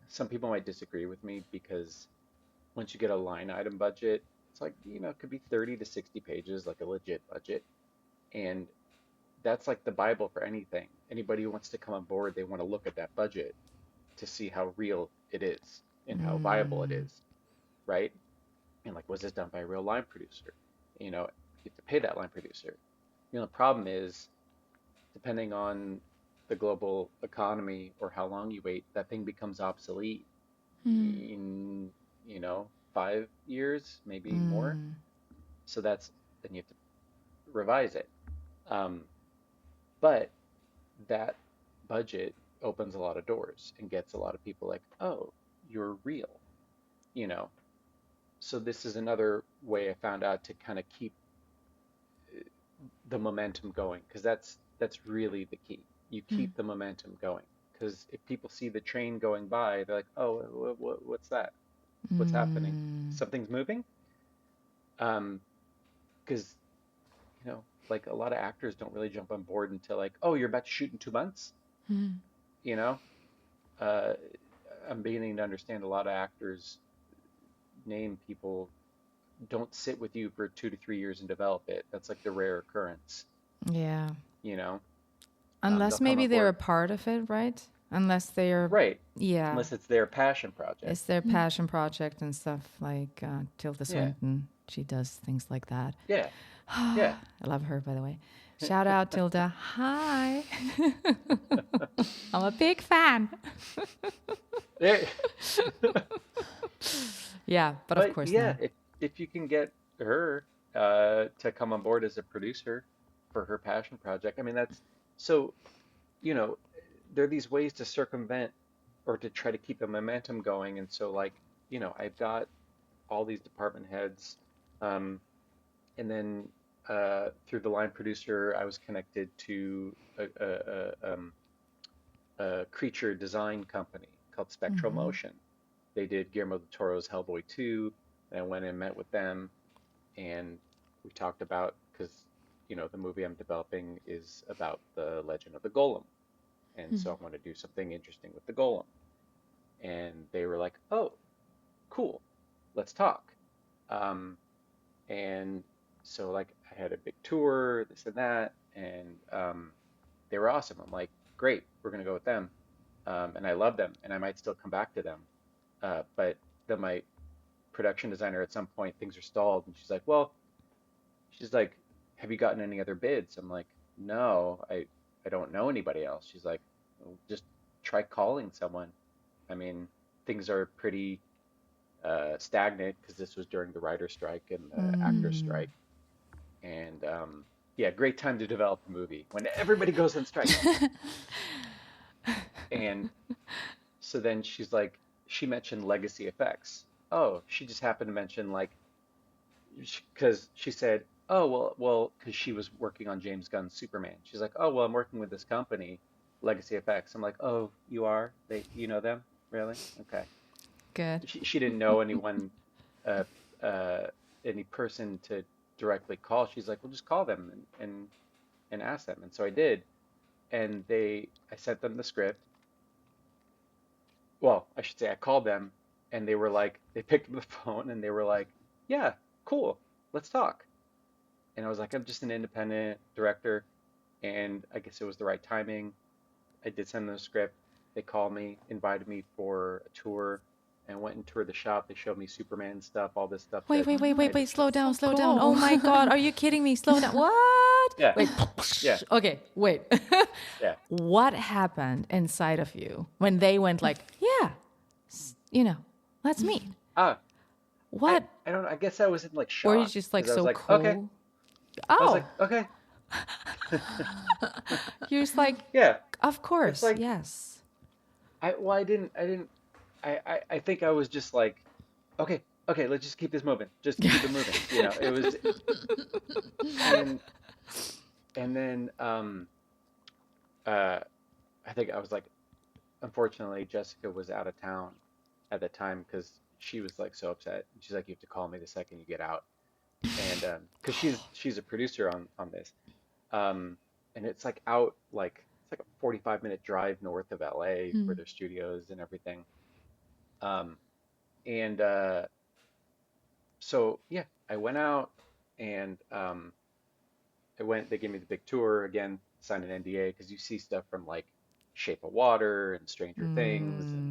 Some people might disagree with me because once you get a line item budget, it's like, it could be 30 to 60 pages, like a legit budget. And that's like the Bible for anything. Anybody who wants to come on board, they want to look at that budget to see how real it is and how viable it is, right? And like, was this done by a real line producer? You have to pay that line producer. The problem is, depending on the global economy or how long you wait, that thing becomes obsolete in, 5 years, maybe more. So then you have to revise it. Um, but that budget opens a lot of doors and gets a lot of people like, oh, you're real, you know. So this is another way I found out to kind of keep the momentum going, because that's really the key. You keep the momentum going, because if people see the train going by, they're like, "Oh, what's that? What's happening? Something's moving." Um, because like a lot of actors don't really jump on board until like, "Oh, you're about to shoot in 2 months." You know, uh, I'm beginning to understand a lot of actors name people don't sit with you for 2 to 3 years and develop it. That's like the rare occurrence. Yeah. You know, they'll Unless come maybe on they're a board. part of it, right? Unless they're, Right. yeah, Unless it's their passion project. it's their passion project and stuff like Tilda Yeah. Swinton. She does things like that. Yeah. I Yeah. love her, by the way. Shout out, Tilda. Hi. I'm a big fan. Eh, Yeah, but of But course yeah, not. if you can get her to come on board as a producer for her passion project, I mean that's so, you know, there are these ways to circumvent or to try to keep the momentum going. And so like, I've got all these department heads, um, and then through the line producer, I was connected to a creature design company called Spectral Motion. They did Guillermo del Toro's Hellboy 2, and I went and met with them, and we talked about, because the movie I'm developing is about the legend of the Golem, and so I want to do something interesting with the Golem. And they were like, "Oh, cool, let's talk." Um, and so like I had a big tour, this and that, and they were awesome. I'm like, "Great, we're gonna go with them," and I love them, and I might still come back to them. But then my production designer at some point, things are stalled, and she's like, "Have you gotten any other bids?" I'm like, "No, I don't know anybody else." She's like, "Well, just try calling someone." I mean, things are pretty stagnant because this was during the writer strike and the actor strike, and yeah, great time to develop a movie when everybody goes on strike. And so then she mentioned legacy effects. Oh, she just happened to mention like, because she said, "Oh, because she was working on James Gunn's Superman." She's like, "Oh, well, I'm working with this company, Legacy Effects." I'm like, "Oh, you are? You know them? Really? Okay." Good. She didn't know anyone, uh, any person to directly call. She's like, well, just call them and ask them. And so I did, and I sent them the script. Well, I should say I called them, and they were like, they picked up the phone and they were like, yeah, cool, let's talk. And I was like, I'm just an independent director, and I guess it was the right timing. I did send them a script. They called me, invited me for a tour, and went and toured the shop. They showed me Superman stuff, all this stuff Wait, that wait, wait, I wait, had. wait. Slow down, So slow down. Oh cool. my God. Are you kidding me? Slow down. What? Yeah, Wait. yeah, Okay, wait. yeah. What happened inside of you when they went like, yeah, let's meet? Ah, What? I don't know. I guess I was in like Were you shock just like because I was so like, okay. cool? I was Oh, like, okay. you're just like, Yeah. of It's course, like yes. I think I was just like, okay, okay, let's just keep this moving. Just keep it moving. It was and then uh I think I was like, unfortunately Jessica was out of town at the time because she was like so upset. She's like, you have to call me the second you get out. And because she's a producer on this. Um and it's like out like it's like a 45-minute drive north of LA for Mm. their studios and everything. Um and So yeah, I went out and they gave me the big tour again, signed an NDA because you see stuff from like Shape of Water and Stranger Things and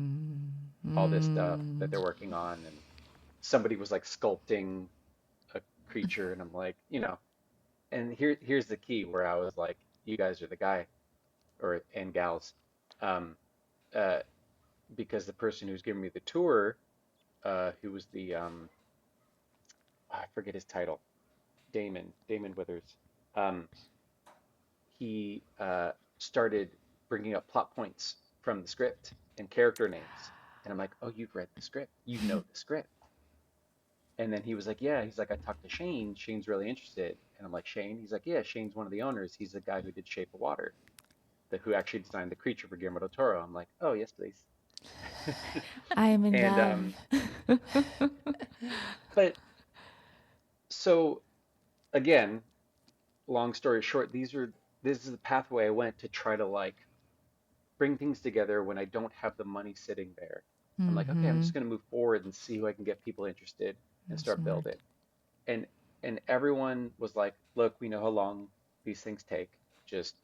Mm, all this stuff that mm. they're working on. And somebody was like sculpting a creature, and I'm like, and here's the key where I was like, you guys are the guy and gals, um, uh, because the person who's giving me the tour, who was I forget his title, Damon Withers. Um, he started bringing up plot points from the script and character names. And I'm like, oh, you've read the script. You know the script. And then he was like, yeah. He's like, I talked to Shane. Shane's really interested. And I'm like, Shane? He's like, yeah, Shane's one of the owners. He's the guy who did Shape of Water, who actually designed the creature for Guillermo del Toro. I'm like, oh, yes, please. I am in And, love. but so again, long story short, this is the pathway I went to try to like bring things together when I don't have the money sitting there. I'm like, okay, I'm Mm-hmm. just going to move forward and see who I can get people interested and start Smart. building. And everyone was like, look, we know how long these things take. Just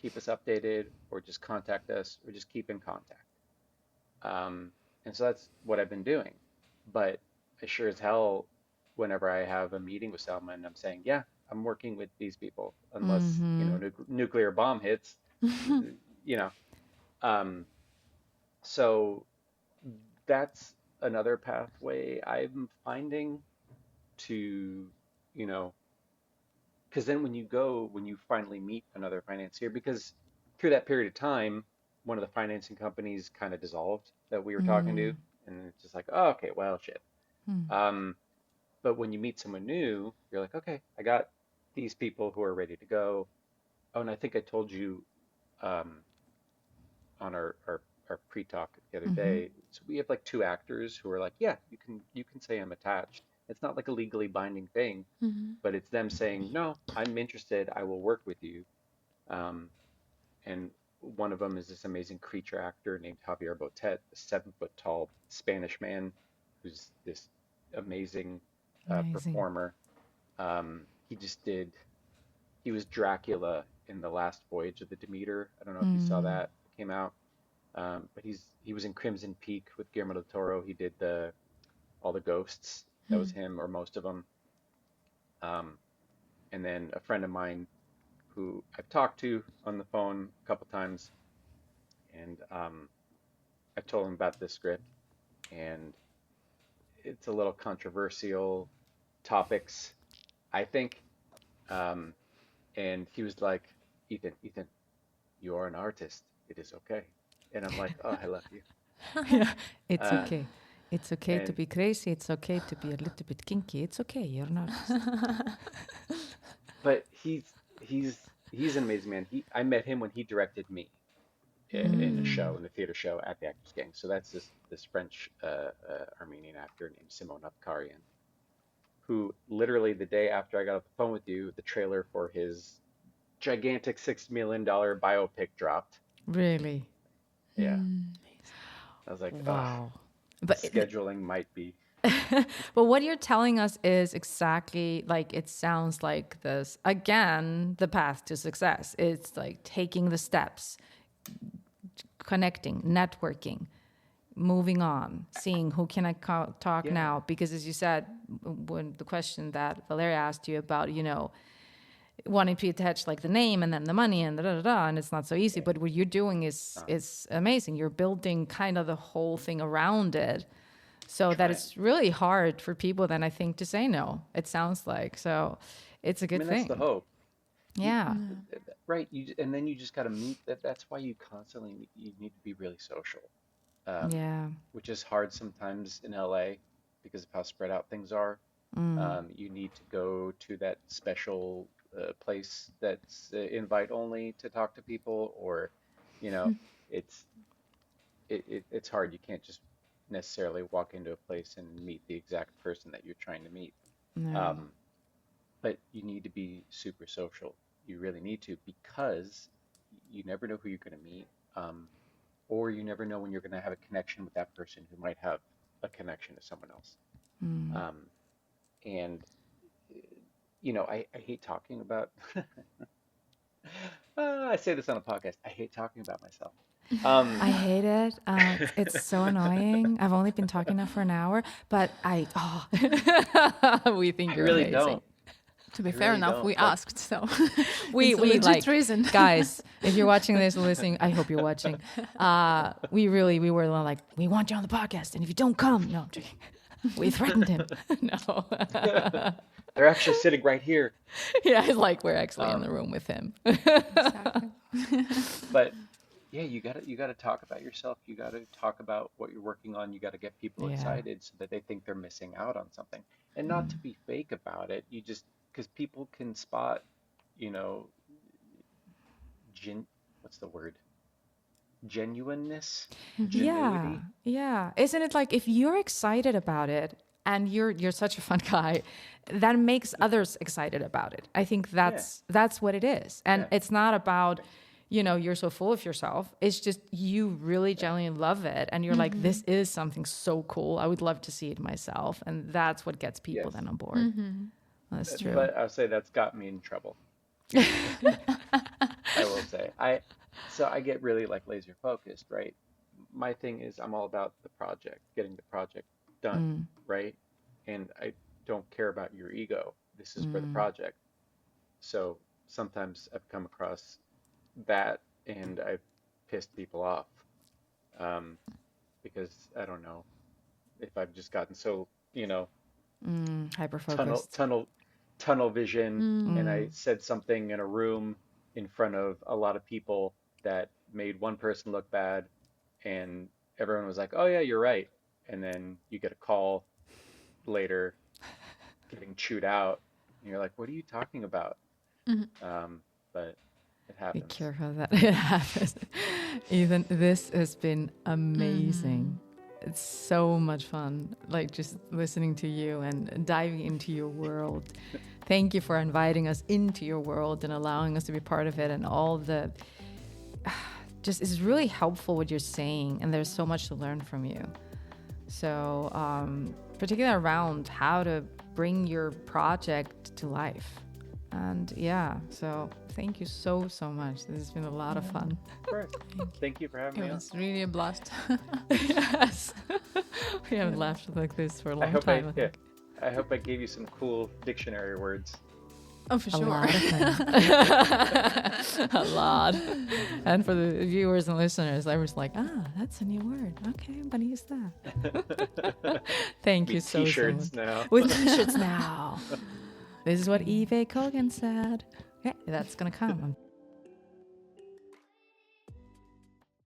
keep us updated, or just contact us, or just keep in contact. And so that's what I've been doing. But I sure as hell, whenever I have a meeting with someone, I'm saying, yeah, I'm working with these people, unless, Mm-hmm. nuclear bomb hits, you know. Um, so that's another pathway I'm finding to, you know, because then when you finally meet another financier, because through that period of time, one of the financing companies kind of dissolved that we were talking to, and it's just like, oh, okay, well, shit. Um, but when you meet someone new, you're like, okay, I got these people who are ready to go. Oh, and I think I told you um, on our pre-talk the other Mm-hmm. day. So we have like two actors who are like, yeah, you can say I'm attached. It's not like a legally binding thing, Mhm. but it's them saying, no, I'm interested. I will work with you. Um, and one of them is this amazing creature actor named Javier Botet, a 7 foot tall Spanish man who's this amazing Amazing. performer. He just did. He was Dracula in the last voyage of the Demeter. I don't know if you saw Mm. that. It came out. But he was in Crimson Peak with Guillermo del Toro. He did the all the ghosts. That was Mm. him, or most of them. Um, and then a friend of mine who I've talked to on the phone a couple times, and I told him about this script, and it's a little controversial topics, I think. Um, and he was like, Ethan, you are an artist. It is okay. And I'm like, oh, I love you. Yeah, it's Uh, okay. It's okay to and be crazy. It's okay to be a little bit kinky. It's okay. You're an artist. but he's an amazing man. I met him when he directed me. in a show, in the theater show at the Actors Gang. So that's this French Armenian actor named Simon Afkarian, who literally the day after I got off the phone with you, the trailer for his gigantic $6 million biopic dropped. Really? Yeah. I was like, ugh, Wow. But scheduling might be. but what you're telling us is exactly like it sounds like this again, the path to success. It's like taking the steps, connecting, networking, moving on, seeing who can I talk Yeah. now, because as you said, when the question that Valeria asked you about, you know, wanting to attach like the name and then the money and and it's not so easy, but what you're doing is amazing. You're building kind of the whole thing around it, so that it's really hard for people then, I think, to say no. It sounds like, so it's a good thing. That's the hope. Yeah. Right. And then you just got to meet that. That's why you constantly you need to be really social, Yeah. which is hard sometimes in LA because of how spread out things are. You need to go to that special place that's invite only to talk to people, or, you know, it's it's hard. You can't just necessarily walk into a place and meet the exact person that you're trying to meet. No. Um, but you need to be super social. You really need to, because you never know who you're going to meet, or you never know when you're going to have a connection with that person who might have a connection to someone else. Um, and you know, I hate talking about. I say this on a podcast. I hate talking about myself. I hate it. It's so annoying. I've only been talking now for an hour, but we think I you're really amazing. don't. To be I fair really enough, don't. we Like, asked, so We it's a legit like reason. guys, if you're watching this or listening, I hope you're watching. We were like, we want you on the podcast, and if you don't come, no, I'm joking. We threatened him. No. they're actually sitting right here. Yeah, it's like we're actually in the room with him. Exactly. But yeah, you gotta talk about yourself. You gotta talk about what you're working on. You gotta get people Yeah. excited so that they think they're missing out on something, and not to be fake about it. You just because people can spot, you know, what's the word? Genuineness, Yeah, genuity. yeah. Isn't it like if you're excited about it and you're such a fun guy, that makes others excited about it. I think that's what it is. And Yeah. it's not about, you know, you're so full of yourself. It's just you really genuinely love it and you're like, this is something so cool. I would love to see it myself. And that's what gets people Yes. then on board. That's true. But I'll say that's got me in trouble. I will say. So I get really like laser focused, right? My thing is I'm all about the project, getting the project done, right? And I don't care about your ego. This is for the project. So sometimes I've come across that and I've pissed people off, because I don't know if I've just gotten so, you know, Hyper tunnel focused. tunnel tunnel vision, and I said something in a room in front of a lot of people that made one person look bad, and everyone was like, "Oh yeah, you're right." And then you get a call later getting chewed out, and you're like, "What are you talking about?" But it Be happens. careful that it happens. Ethan, this has been amazing. It's so much fun, like just listening to you and diving into your world. Thank you for inviting us into your world and allowing us to be part of it, and all the just is really helpful what you're saying, and there's so much to learn from you. So particularly around how to bring your project to life. And yeah, so thank you so much. This has been a lot of fun. Of course. Thank you for having It me on. was really a blast. Yes. We haven't laughed like this for a long time. I hope I gave you some cool dictionary words. Oh, for A sure. lot of them. A lot. And for the viewers and listeners, I was like, that's a new word. Okay, I'm going to use that. Thank you so T-shirts much. now. With t-shirts now. This is what Kogan said. Okay, that's going to come.